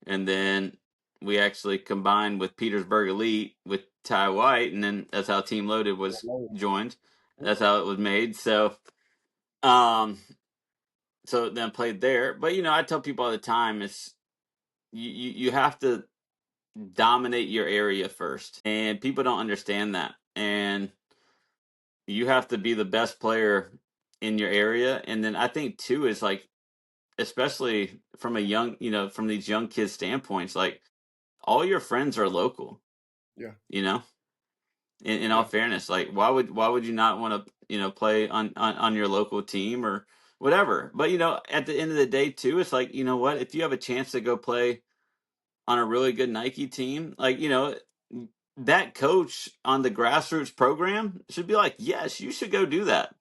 and then we actually combined with Petersburg Elite with Ty White, and then that's how Team Loaded was joined. That's how it was made. Um, so then played there. But I tell people all the time, it's you have to dominate your area first, and people don't understand that. And you have to be the best player in your area. And then I think too is like, especially from a young, from these young kids standpoints, like all your friends are local, Yeah, you know, in all yeah, fairness, like why would you not want to, play on your local team or whatever? But at the end of the day too, it's like, what, if you have a chance to go play on a really good Nike team, like, that coach on the grassroots program should be like, yes, you should go do that,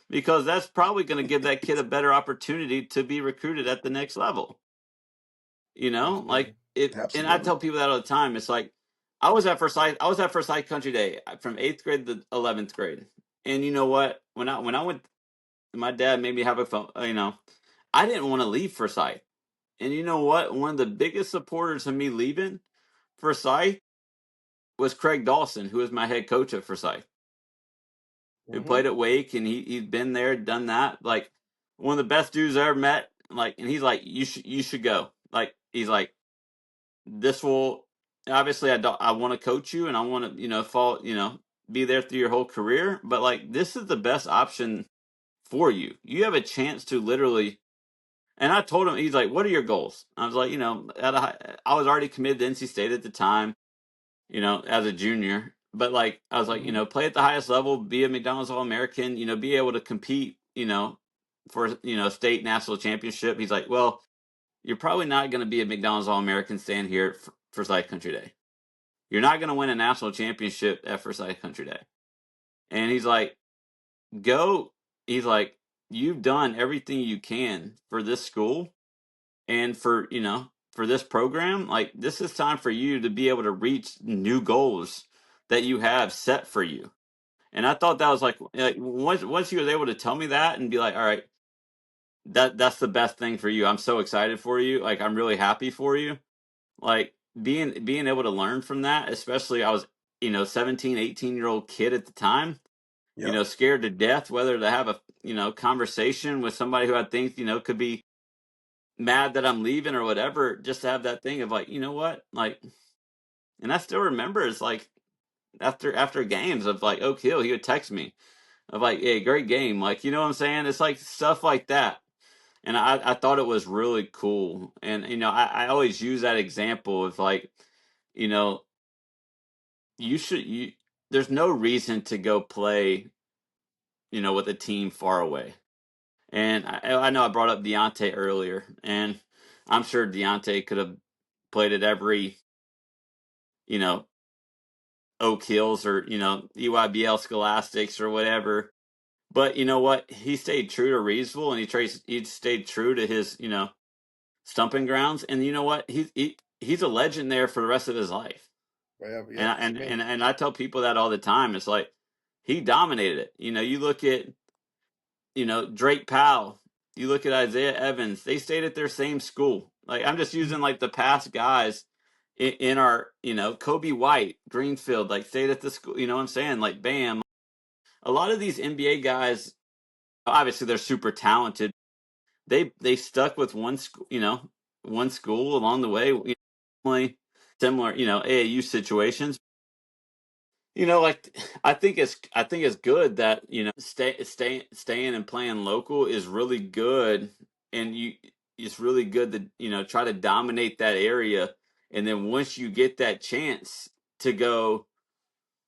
because that's probably going to give that kid a better opportunity to be recruited at the next level. absolutely. Like it, and I Absolutely. tell people that all the time. It's like I was at First Light Country Day from 8th grade to 11th grade, and you know what? When I went, my dad made me have a phone. I didn't want to leave First Light, and you know what? One of the biggest supporters of me leaving First Light was Craig Dawson, who was my head coach at First Light, who Hmm. played at Wake, and he's been there, done that. Like one of the best dudes I ever met. Like, and he's like, you should go. Like, he's like, this will, obviously I want to coach you and I want to fall be there through your whole career, but like this is the best option for you. You have a chance to literally. And I told him, he's like, what are your goals? I was like, I was already committed to NC State at the time, as a junior. But like, I was like, Hmm. play at the highest level, be a McDonald's All American, be able to compete, for, state national championship. He's like, well, you're probably not going to be a McDonald's All American stand here at Forsyth Country Day. You're not going to win a national championship at Forsyth Country Day. And he's like, go. He's like, you've done everything you can for this school and for this program. Like, this is time for you to be able to reach new goals that you have set for you. And I thought that was like once he was able to tell me that and be like, all right, that's the best thing for you. I'm so excited for you. Like, I'm really happy for you. Like being able to learn from that, especially I was, 17, 18-year-old kid at the time, Yep. scared to death whether to have a, conversation with somebody who I think, could be mad that I'm leaving or whatever, just to have that thing of like, you know what, like, and I still remember it's like after games of like Oak Hill, he would text me of like, hey, great game, like, you know what I'm saying? It's like stuff like that. And I thought it was really cool. And I always use that example of like, you know, you there's no reason to go play, with a team far away. And I know I brought up Deontay earlier, and I'm sure Deontay could have played at every, you know, Oak Hills or, EYBL Scholastics or whatever. But you know what? He stayed true to Reedsville, and he stayed true to his, stumping grounds. And you know what? He's a legend there for the rest of his life. Forever. And Yep. I, and Cement. and I tell people that all the time. It's like he dominated it. You look at Drake Powell, you look at Isaiah Evans. They stayed at their same school. Like I'm just using like the past guys in our Kobe White, Greenfield, like stayed at the school. You know what I'm saying? Like bam. A lot of these NBA guys, obviously they're super talented. They stuck with one school along the way. Similar, AAU situations. Like I think it's good that staying and playing local is really good, and it's really good to try to dominate that area, and then once you get that chance to go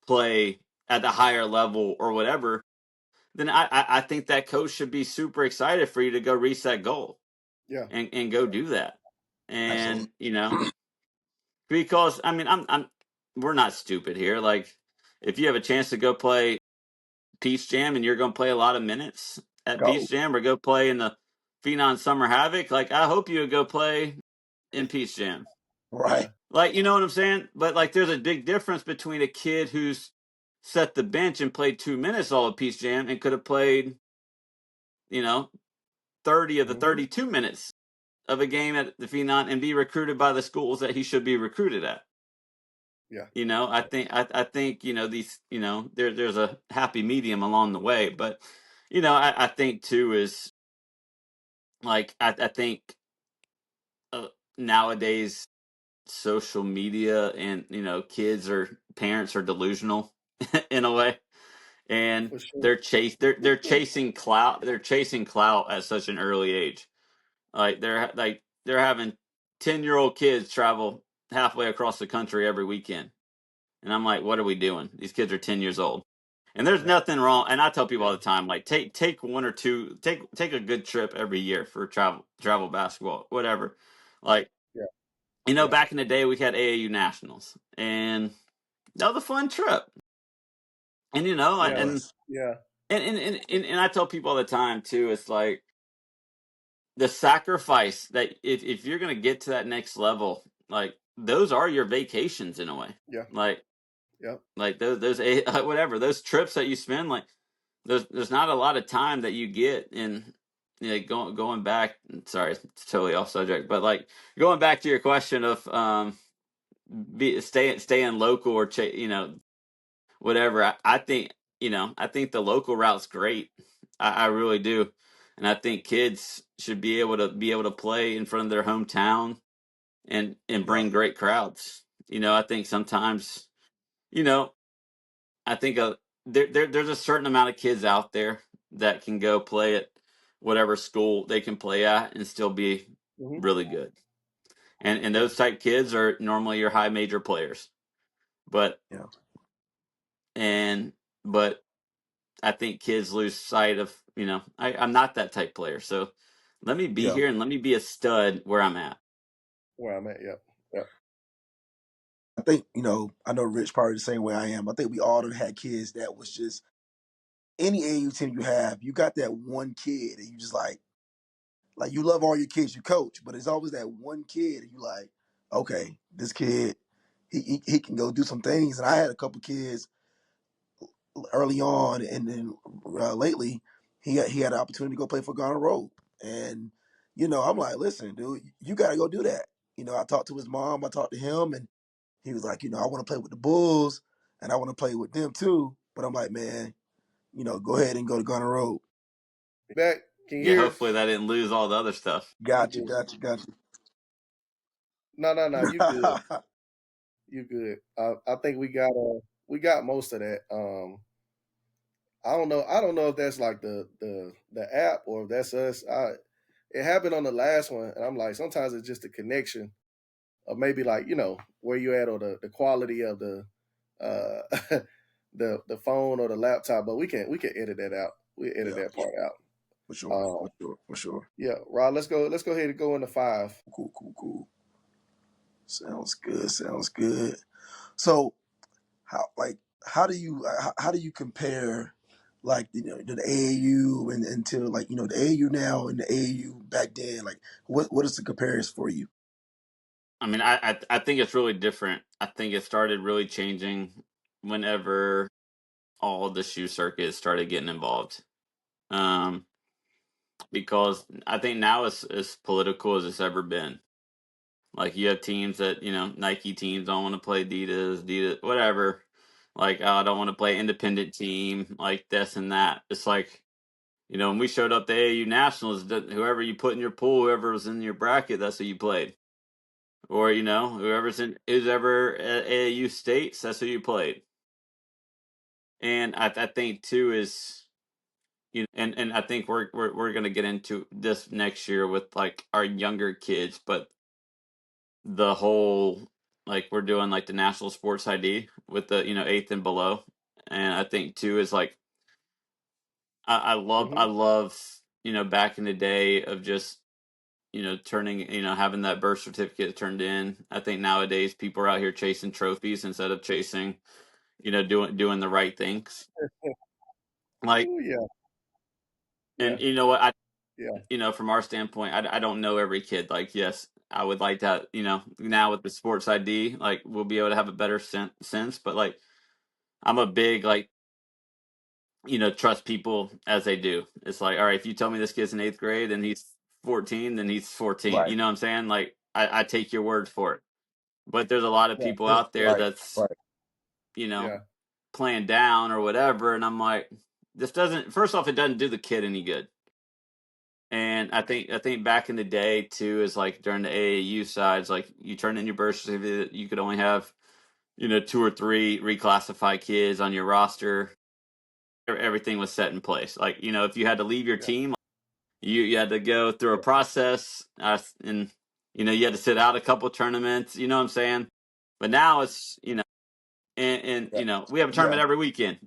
play at the higher level or whatever, then I think that coach should be super excited for you to go reach that goal Yeah. and go do that, Absolutely. and because I mean I'm we're not stupid here, like if you have a chance to go play Peach Jam and you're going to play a lot of minutes at Go. Peach Jam or go play in the Phenom Summer Havoc, like I hope you would go play in Peach Jam. Right. Yeah. Like, you know what I'm saying? But like there's a big difference between a kid who's set the bench and played 2 minutes all of Peach Jam and could have played, you know, 30 of the Hmm. 32 minutes of a game at the Phenom and be recruited by the schools that he should be recruited at. Yeah. I think these there's a happy medium along the way, but I think too is like I think uh, nowadays social media and parents are delusional in a way, and For sure. they're chasing clout, at such an early age. They're having 10-year-old kids travel halfway across the country every weekend. And I'm like, what are we doing? These kids are 10 years old. And there's Yeah. nothing wrong. And I tell people all Yeah. the time, like take one or two, take a good trip every year for travel basketball, whatever. Like, Yeah. Yeah. back in the day we had AAU nationals, and that was a fun trip. And It Yeah. and was. Yeah. and I tell people all the time too, it's like the sacrifice that if you're gonna get to that next level, like those are your vacations in a way. Yeah. Like Yeah. those whatever those trips that you spend, like there's not a lot of time that you get in going back. Sorry, it's totally off subject, but like going back to your question of staying local or whatever. I think I think the local route's great. I really do, and I think kids should be able to play in front of their hometown and bring Right. great crowds. I think sometimes you know I think there's a certain amount of kids out there that can go play at whatever school they can play at and still be Hmm. really good. And Yeah. those type kids are normally your high major players. But Yeah. and but I think kids lose sight of, I'm not that type player. So let me be Yeah. here and let me be a stud where I'm at. Where I'm at. Yep. Yep. I think, I know Rich probably the same way I am. I think we all done had kids that was just any AU team you have, you got that one kid and you just like you love all your kids you coach, but it's always that one kid and you like, okay, this kid, he can go do some things. And I had a couple kids early on, and then lately he had an opportunity to go play for Garner Road, and I'm like, listen, dude, you got to go do that. I talked to his mom, I talked to him, and he was like, I want to play with the Bulls, and I want to play with them too. But I'm like, man, go ahead and go to Garner Road. Back Can you Yeah, hear? hopefully that didn't lose all the other stuff. It Got you, did. got you, got No, you good. you. You good. I think we got most of that. I don't know. I don't know if that's like the app or if that's us. It happened on the last one, and I'm like, sometimes it's just the connection, or maybe like where you at or the quality of the uh the phone or the laptop. But we can edit that out. We edit Yeah, that part out. for sure, for Um, sure, for sure. yeah, Rod, let's go ahead and go into five. Cool, cool, cool. Sounds good. Sounds good. So, how do you compare like the AAU and until like the AAU now and the AAU back then? Like, what is the comparison for you? I mean, I think it's really different. I think it started really changing whenever all the shoe circuits started getting involved. Um, because I think now it's as political as it's ever been. Like you have teams that Nike teams don't want to play Adidas, whatever. Like I don't want to play independent team, like this and that. It's like when we showed up to AAU nationals, whoever you put in your pool, whoever was in your bracket, that's who you played. Or who's ever at AAU states, that's who you played. And I think too is and I think we're gonna get into this next year with like our younger kids, but the whole like we're doing like the national sports ID with the eighth and below, and I think too is like I Hmm. love back in the day of just turning having that birth certificate turned in. I think nowadays people are out here chasing trophies instead of chasing doing the right things. Like, Ooh, yeah, yeah, and you know what I yeah, from our standpoint, I don't know every kid. Like, yes, I would like that. Now with the sports ID, like we'll be able to have a better sense. But like, I'm a big like trust people as they do. It's like, all right, if you tell me this kid's in eighth grade and he's 14, then he's 14. Right. You know what I'm saying? Like, I take your word for it. But there's a lot of yeah, people out there Right. that's Right. you know yeah, playing down or whatever, and I'm like, this doesn't. First off, it doesn't do the kid any good. And I think back in the day too is like during the AAU sides, like you turn in your birth certificate, you could only have two or three reclassified kids on your roster. Everything was set in place. Like if you had to leave your yeah, team, you had to go through a yeah, process, and you had to sit out a couple tournaments. You know what I'm saying? But now it's and Yeah. we have a Yeah. tournament every weekend.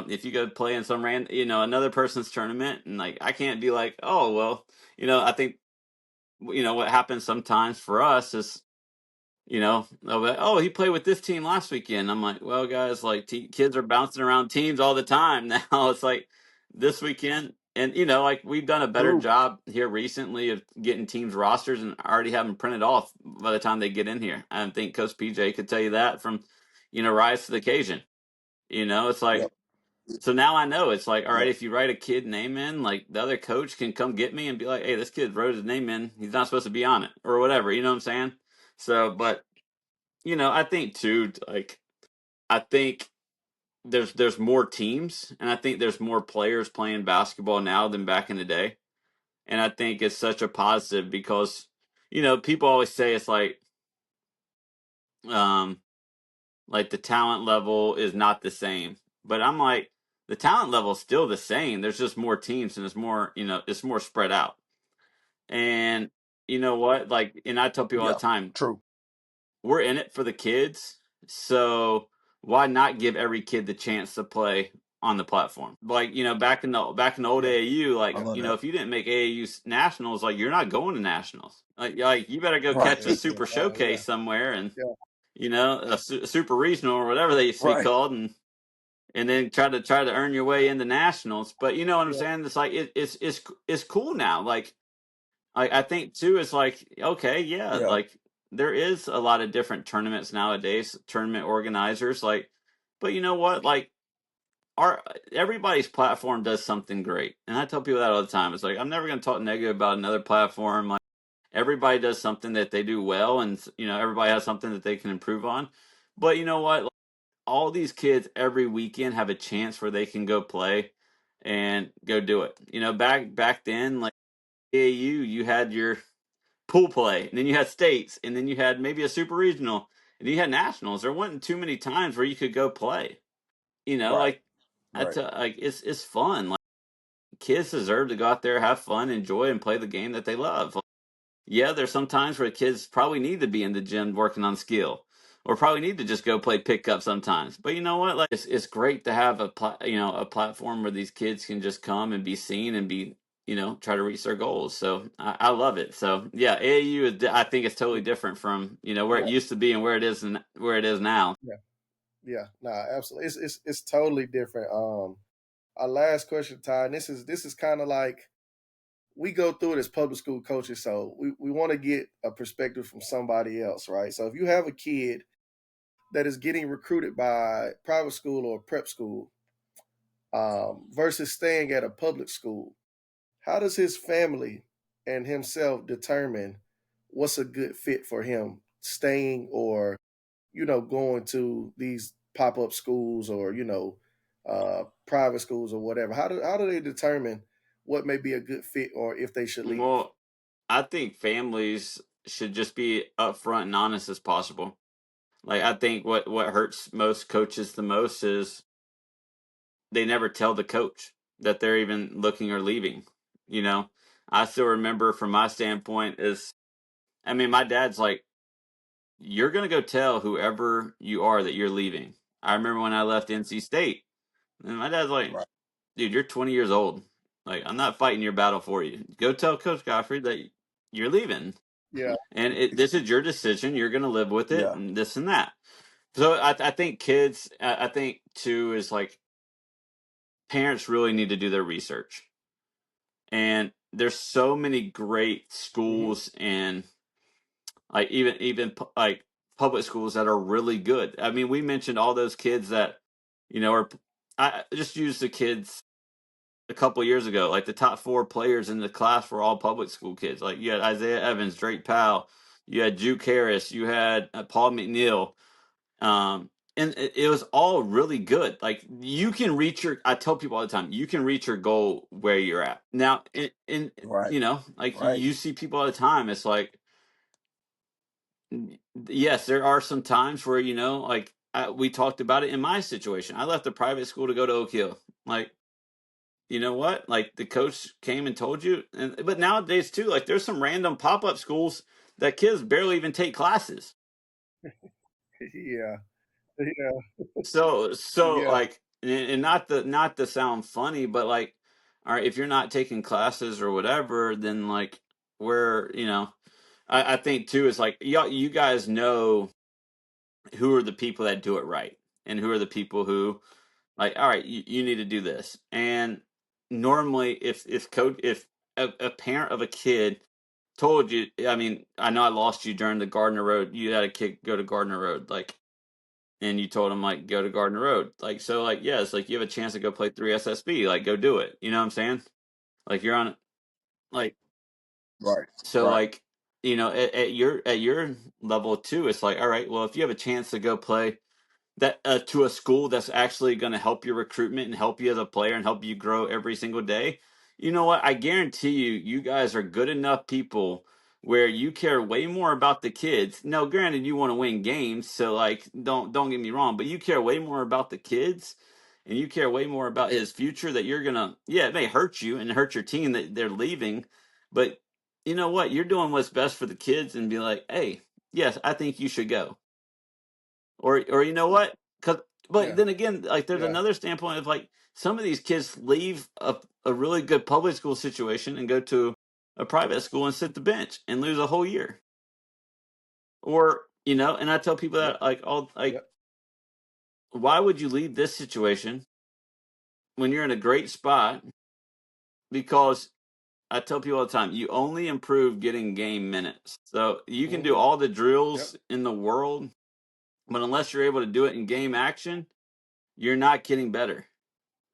If you go play in some another person's tournament, and like I can't be like, oh well, I think what happens sometimes for us is they'll be like, oh, he played with this team last weekend. I'm like, well, guys, like kids are bouncing around teams all the time now. It's like this weekend, and like we've done a better True. job here recently of getting teams rosters and already have them printed off by the time they get in here. I think Coach PJ could tell you that from rise to the occasion. It's like Yep. so now I know it's like, all right, Yep. if you write a kid name in, like the other coach can come get me and be like, hey, this kid wrote his name in. He's not supposed to be on it or whatever. You know what I'm saying? So, but I think too, like I think there's more teams, and I think there's more players playing basketball now than back in the day. And I think it's such a positive because people always say it's um like the talent level is not the same. But I'm like, the talent level is still the same. There's just more teams and it's more, it's more spread out. And you know what? Like, and I tell people all the Yeah. time, True. we're in it for the kids. So why not give every kid the chance to play on the platform? Like, back in the old Yeah. AAU, I like, love that. if you didn't make AAU nationals, like you're not going to nationals. Like you better go Right. catch a yeah, super yeah, showcase somewhere and yeah, a super regional or whatever they used to be Right. called, and then try to earn your way into nationals. But you know what I'm yeah, saying? It's like it's cool now. Like I think too, it's like okay, yeah, Yeah. like there is a lot of different tournaments nowadays, tournament organizers, like, but you know what, like our everybody's platform does something great, and I tell people that all the time. It's like I'm never going to talk negative about another platform. Like everybody does something that they do well, and everybody has something that they can improve on. But you know what? All these kids every weekend have a chance where they can go play. and go do it. Back then, like AAU, you had your pool play, and then you had states, and then you had maybe a super regional, and then you had nationals. There wasn't too many times where you could go play. Right. Like Right. it's fun. Like kids deserve to go out there, have fun, enjoy, and play the game that they love. Like, yeah, there's some times where kids probably need to be in the gym working on skill, or probably need to just go play pickup sometimes. But you know what? Like it's great to have a platform where these kids can just come and be seen and be try to reach their goals. So I love it. So yeah, AAU I think it's totally different from where it Yeah, used to be and where it is and where it is now. yeah, yeah. Nah, absolutely. It's totally different. Our last question, Ty, and this is kind of like we go through it as public school coaches, so we want to get a perspective from somebody else, right? So if you have a kid that is getting recruited by private school or prep school versus staying at a public school, how does his family and himself determine what's a good fit for him, staying or going to these pop-up schools or private schools or whatever? How do they determine what may be a good fit or if they should leave? Well, I think families should just be upfront and honest as possible. Like I think what hurts most coaches the most is they never tell the coach that they're even looking or leaving. You know, I still remember from my standpoint is, I mean, my dad's like, you're gonna go tell whoever you are that you're leaving. I remember when I left NC State, and my dad's like, Right. dude, you're 20 years old. Like, I'm not fighting your battle for you. Go tell Coach Godfrey that you're leaving, Yeah, and this is your decision. You're gonna live with it, Yeah. and this and that. So I think kids, I think too is like parents really need to do their research. And there's so many great hmm schools and like like public schools that are really good. I mean, we mentioned all those kids that are. I just used the kids a couple years ago. Like the top four players in the class were all public school kids. Like you had Isaiah Evans, Drake Powell, you had Juke Harris, you had Paul McNeil. Um, and it was all really good. Like you can reach I tell people all the time, you can reach your goal where you're at now. In Right. like Right. you see people all the time. It's like, yes, there are some times where like we talked about it in my situation. I left the private school to go to Oak Hill. Like, you know what? Like the coach came and told you, but nowadays too, like there's some random pop up schools that kids barely even take classes. yeah, yeah, So yeah, like, and not to sound funny, but like, all right, if you're not taking classes or whatever, then like, where I think too is like, you guys know who are the people that do it right, and who are the people who like, all right, you need to do this. And normally, if a parent of a kid told you, I mean, I know I lost you during the Gardner Road. You had a kid go to Gardner Road, like, and you told him like go to Gardner Road, like so, like yeah, it's like you have a chance to go play 3 SSB, like go do it. You know what I'm saying? Like you're on, like Right. so, Right. like at your level too. It's like all right, well, if you have a chance to go play that to a school that's actually going to help your recruitment and help you as a player and help you grow every single day, you know what? I guarantee you guys are good enough people where you care way more about the kids. No, granted, you want to win games, so like don't get me wrong, but you care way more about the kids. And you care way more about his future that you're gonna, yeah, it may hurt you and hurt your team that they're leaving, but you know what? You're doing what's best for the kids and be like, hey, yes, I think you should go. Or you know what? Cause, but yeah, then again, like there's yeah, another standpoint of like some of these kids leave a really good public school situation and go to a private school and sit the bench and lose a whole year. Or and I tell people yep, that like all like, yep, why would you leave this situation when you're in a great spot? Because I tell people all the time, you only improve getting game minutes. So you can do hmm all the yep, drills in the world, but unless you're able to do it in game action, you're not getting better.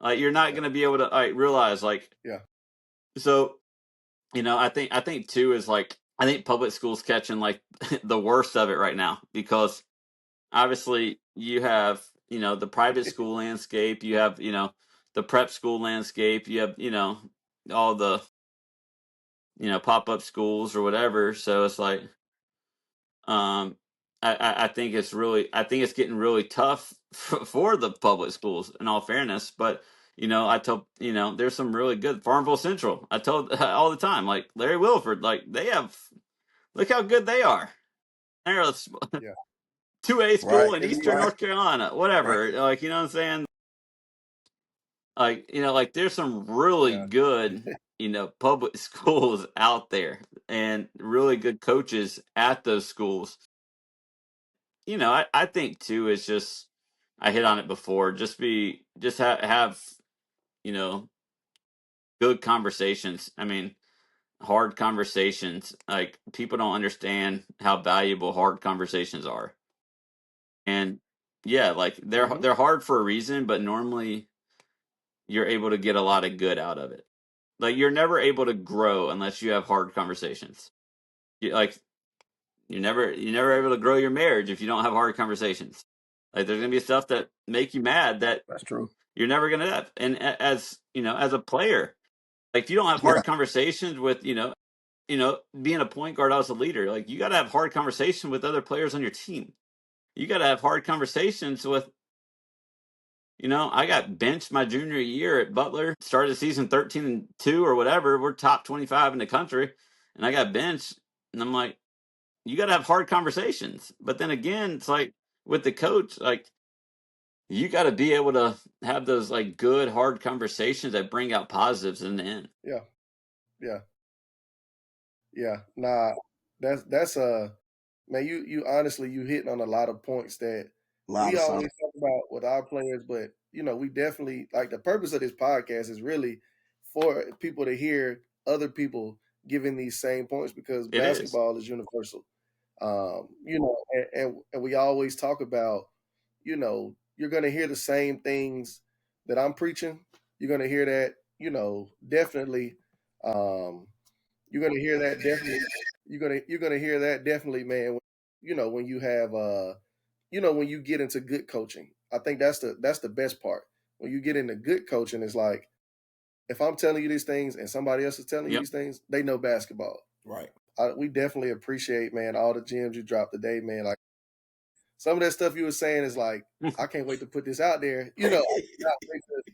Like you're not yep, going to be able to like realize like yeah, so. I think too is like I think public schools catching like the worst of it right now because obviously you have the private school landscape. You have the prep school landscape. You have, all the, pop-up schools or whatever. So it's like, um, I think I think it's getting really tough for the public schools in all fairness. But, I tell, there's some really good Farmville Central. I tell all the time, like Larry Wilford, like look how good they are. They're a Yeah. 2A Right. school in Eastern Right. North Carolina, Right. whatever. Like, you know what I'm saying? Like, like there's some really Yeah. good, public schools out there and really good coaches at those schools. I think too, it's just, I hit on it before, have, you know, good conversations. I mean, hard conversations. Like, people don't understand how valuable hard conversations are. And yeah, like Hmm. they're hard for a reason, but normally you're able to get a lot of good out of it. Like, you're never able to grow unless you have hard conversations. Like, you're never able to grow your marriage if you don't have hard conversations. Like, there's gonna be stuff that make you mad that That's true. you're never gonna have. And as as a player, like, if you don't have Yeah. hard conversations with being a point guard as a leader, like, you got to have hard conversations with other players on your team. You got to have hard conversations with I got benched my junior year at Butler. Started the season 13-2 or whatever. We're top 25 in the country, and I got benched. And I'm like, you got to have hard conversations. But then again, it's like with the coach, like, you got to be able to have those like good hard conversations that bring out positives in the end. Yeah. Yeah. Yeah. Nah, that's man, you honestly you hitting on a lot of points that A lot we of solid. always talk about with our players, but we definitely like the purpose of this podcast is really for people to hear other people giving these same points because It is. basketball is universal. And we always talk about, you're gonna hear the same things that I'm preaching. You're gonna hear that, definitely. Um, you're gonna hear that definitely. You're gonna hear that definitely, man. When you have when you get into good coaching. I think that's the best part. When you get into good coaching, it's like if I'm telling you these things and somebody else is telling you Yep. these things, they know basketball. Right. We definitely appreciate, man, all the gems you dropped today, man. Like some of that stuff you were saying is like, I can't wait to put this out there. I cannot wait to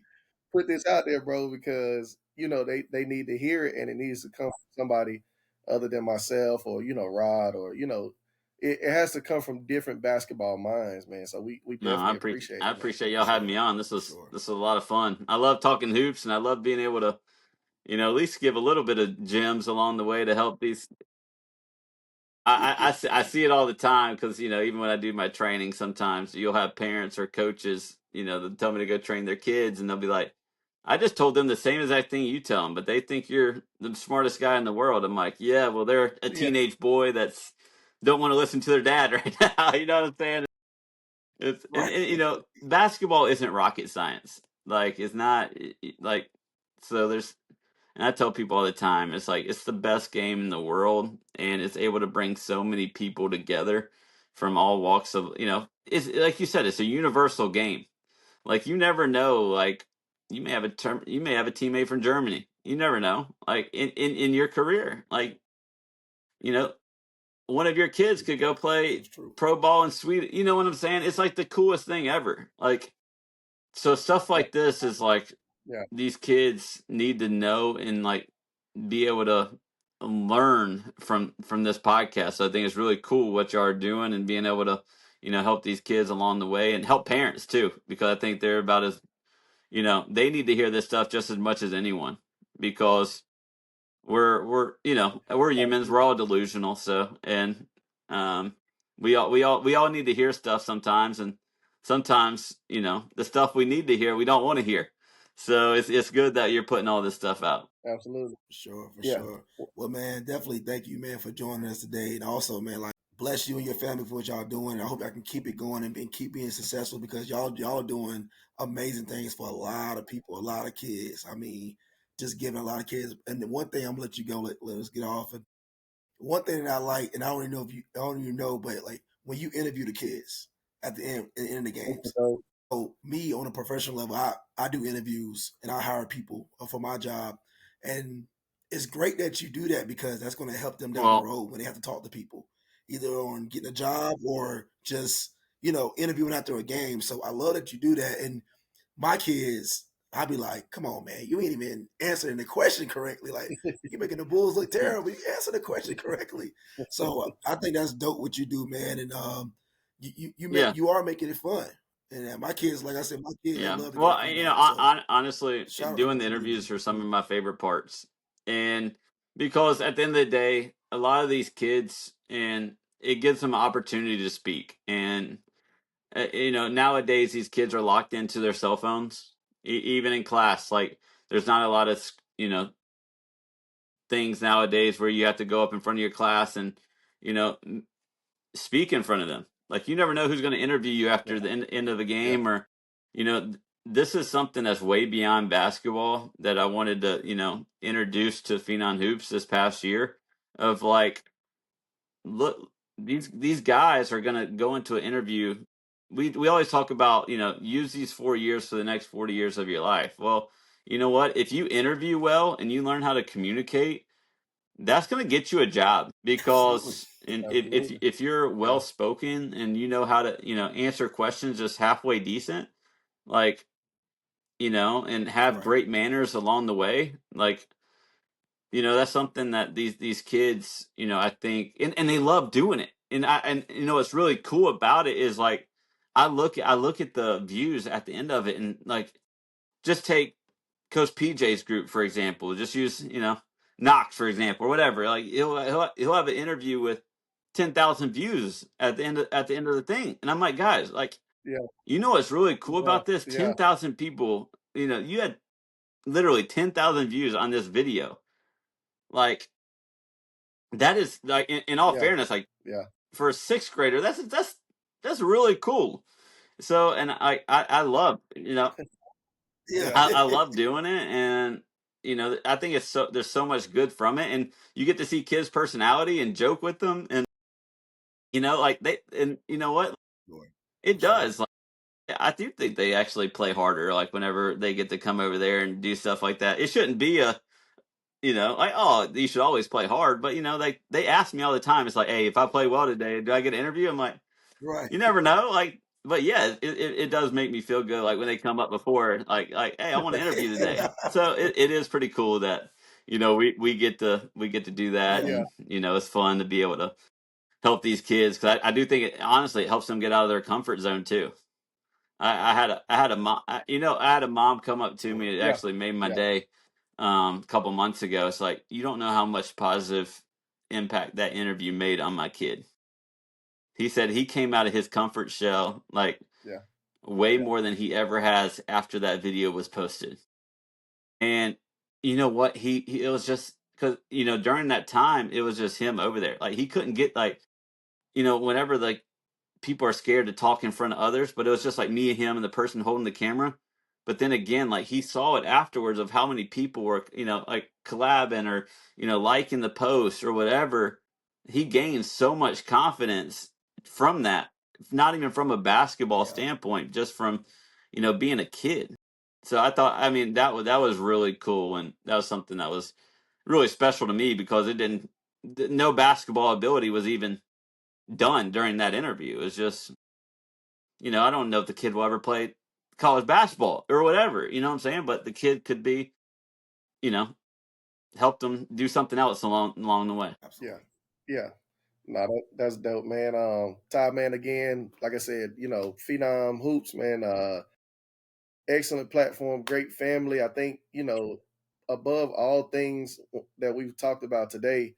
put this out there, bro, because they need to hear it and it needs to come from somebody other than myself or Rod or it has to come from different basketball minds, man. So we No, definitely appreciate I it, man. appreciate For y'all having me sure. on. For sure. This was a lot of fun. I love talking hoops, and I love being able to at least give a little bit of gems along the way to help these. I see it all the time because even when I do my training, sometimes you'll have parents or coaches that tell me to go train their kids, and they'll be like, "I just told them the same exact thing you tell them, but they think you're the smartest guy in the world." I'm like, "Yeah, well, they're a Yeah, teenage boy that's don't want to listen to their dad right now." You know what I'm saying? It's Right. basketball isn't rocket science. Like, it's not like, so there's, and I tell people all the time, it's like it's the best game in the world, and it's able to bring so many people together from all walks of it's like you said, it's a universal game. Like, you never know, like, you may have a teammate from Germany. You never know. Like, in your career, like, you know, one of your kids could go play That's true. pro ball in Sweden. You know what I'm saying? It's like the coolest thing ever. Like, so stuff yeah, like this is like yeah, these kids need to know and like be able to learn from this podcast. So I think it's really cool what you are doing and being able to help these kids along the way and help parents too, because I think they're about as they need to hear this stuff just as much as anyone, because we're humans, we're all delusional. So, and um we all need to hear stuff sometimes, and sometimes the stuff we need to hear we don't want to hear. So it's good that you're putting all this stuff out. absolutely. For sure. For Yeah, sure. Well, man, definitely thank you, man, for joining us today. And also, man, like, bless you and your family for what y'all doing. I hope I can keep it going and keep being successful because y'all doing amazing things for a lot of people, a lot of kids. I mean, just giving a lot of kids. And the one thing I'm gonna let you go, let us get off. And one thing that I like, and I don't even know, but like when you interview the kids at the end of the games, so So me on a professional level, I do interviews and I hire people for my job. And it's great that you do that because that's going to help them down the Well, road when they have to talk to people, either on getting a job or just, interviewing after a game. So I love that you do that. And my kids, I'd be like, come on, man, you ain't even answering the question correctly. Like, you're making the Bulls look terrible. You answer the question correctly. So I think that's dope what you do, man. And yeah, you are making it fun. And my kids, like I said, my kids, they yeah. love to go to Well, you know, Phenom. So honestly, shout out to doing the both of you. interviews are some of my favorite parts, and because at the end of the day, a lot of these kids, and it gives them an opportunity to speak. And you know, nowadays these kids are locked into their cell phones, even in class. Like, there's not a lot of things nowadays where you have to go up in front of your class and you know speak in front of them. Like, you never know who's going to interview you Yeah, after the end of the yeah, game, or you know, this is something that's way beyond basketball that I wanted to introduce to Phenom Hoops this past year. Of like, look, these guys are going to go into an interview. We always talk about use these 4 years for the next 40 years of your life. Well, you know what? If you interview well and you learn how to communicate, that's going to get you a job, Absolutely. because absolutely. if you're Yeah, well spoken and you know how to answer questions just halfway decent, like, and have Right. great manners along the way, like, that's something that these kids, I think, and they love doing it. And what's really cool about it is, like, I look at the views at the end of it, and like, just take Coach PJ's group for example. Just use Knox for example, or whatever. Like, he'll have an interview with 10,000 views at the end of the thing, and I'm like, guys, like, yeah, what's really cool yeah, about this? yeah, 10,000 people. You had literally 10,000 views on this video. Like, that is, like, in all yeah, fairness, like, yeah, for a sixth grader, that's really cool. So, and I love, Yeah. yeah, I love doing it, and I think there's so much good from it, and you get to see kids' personality and joke with them, and like, they, and you know what, Sure. it For sure. does. Like, I do think they actually play harder, like, whenever they get to come over there and do stuff like that. It shouldn't be a like, oh, you should always play hard, but they ask me all the time. It's like, hey, if I play well today, do I get an interview? I'm like, Right. you never know. Like, but yeah, it does make me feel good. Like, when they come up before, like, hey, I want to interview today. So it is pretty cool that we get to do that, Yeah. yeah, and it's fun to be able to help these kids, because I do think honestly it helps them get out of their comfort zone too. I had a mom, I had a mom come up to Sure. me. It yeah, actually made my yeah, day. A couple months ago, it's like, you don't know how much positive impact that interview made on my kid. He said he came out of his comfort shell, like, yeah, way yeah, more than he ever has after that video was posted. And you know what? It was just because during that time it was just him over there. Like, he couldn't get, like, whenever, like, people are scared to talk in front of others, but it was just like me and him and the person holding the camera. But then again, like, he saw it afterwards of how many people were, like, collabing, or, liking the post or whatever. He gained so much confidence from that, not even from a basketball Yeah. standpoint, just from, being a kid. So I thought, I mean, that was really cool. And that was something that was really special to me, because no basketball ability was even done during that interview. It's just, I don't know if the kid will ever play college basketball or whatever, you know what I'm saying? But the kid could be, you know, help them do something else along the way. yeah, Absolutely. yeah. No, that's dope, man. Ty, man, again, like I said, Phenom Hoops, man, excellent platform, great family. I think, above all things that we've talked about today,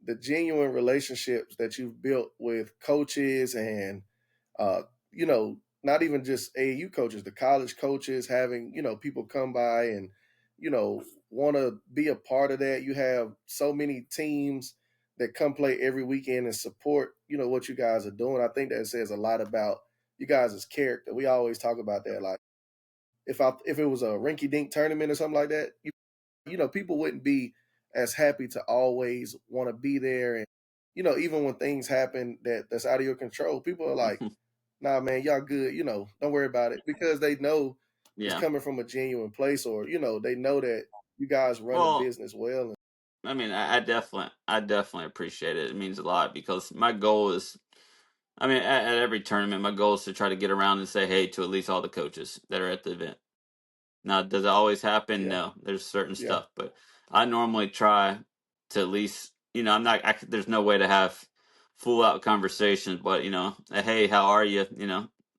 the genuine relationships that you've built with coaches and uh, not even just AAU coaches, the college coaches, having, people come by and, want to be a part of that. You have so many teams that come play every weekend and support, what you guys are doing. I think that says a lot about you guys' character. We always talk about that. Like, if it was a rinky dink tournament or something like that, people wouldn't be as happy to always want to be there. And, even when things happen that's out of your control, people are like, nah, man, y'all good. Don't worry about it, because they know it's Yeah. coming from a genuine place, or they know that you guys run the Well, business well. I mean, I definitely appreciate it. It means a lot because my goal is, I mean, at every tournament, my goal is to try to get around and say hey to at least all the coaches that are at the event. Now, does it always happen? Yeah, No, there's certain yeah, stuff, but I normally try to at least, I'm not, there's no way to have full out conversations, but, hey, how are you?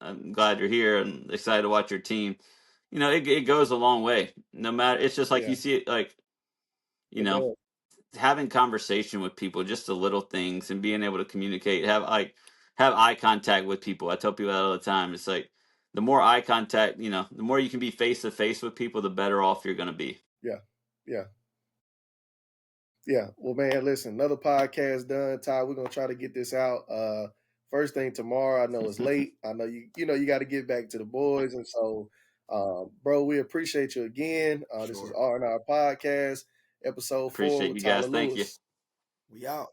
I'm glad you're here and excited to watch your team. It goes a long way. No matter, it's just like yeah. you see it, like, you It know, does. having conversation with people, just the little things and being able to communicate, have eye contact with people. I tell people that all the time. It's like the more eye contact, the more you can be face to face with people, the better off you're going to be. Yeah, yeah. Yeah. Well, man, listen, another podcast done. Ty, we're gonna try to get this out. First thing tomorrow. I know it's late. I know you got to get back to the boys, and so, bro, we appreciate you again. This is Sure. R&R podcast, episode 4 Appreciate with you Tyler guys. Thank you. Lewis. We out.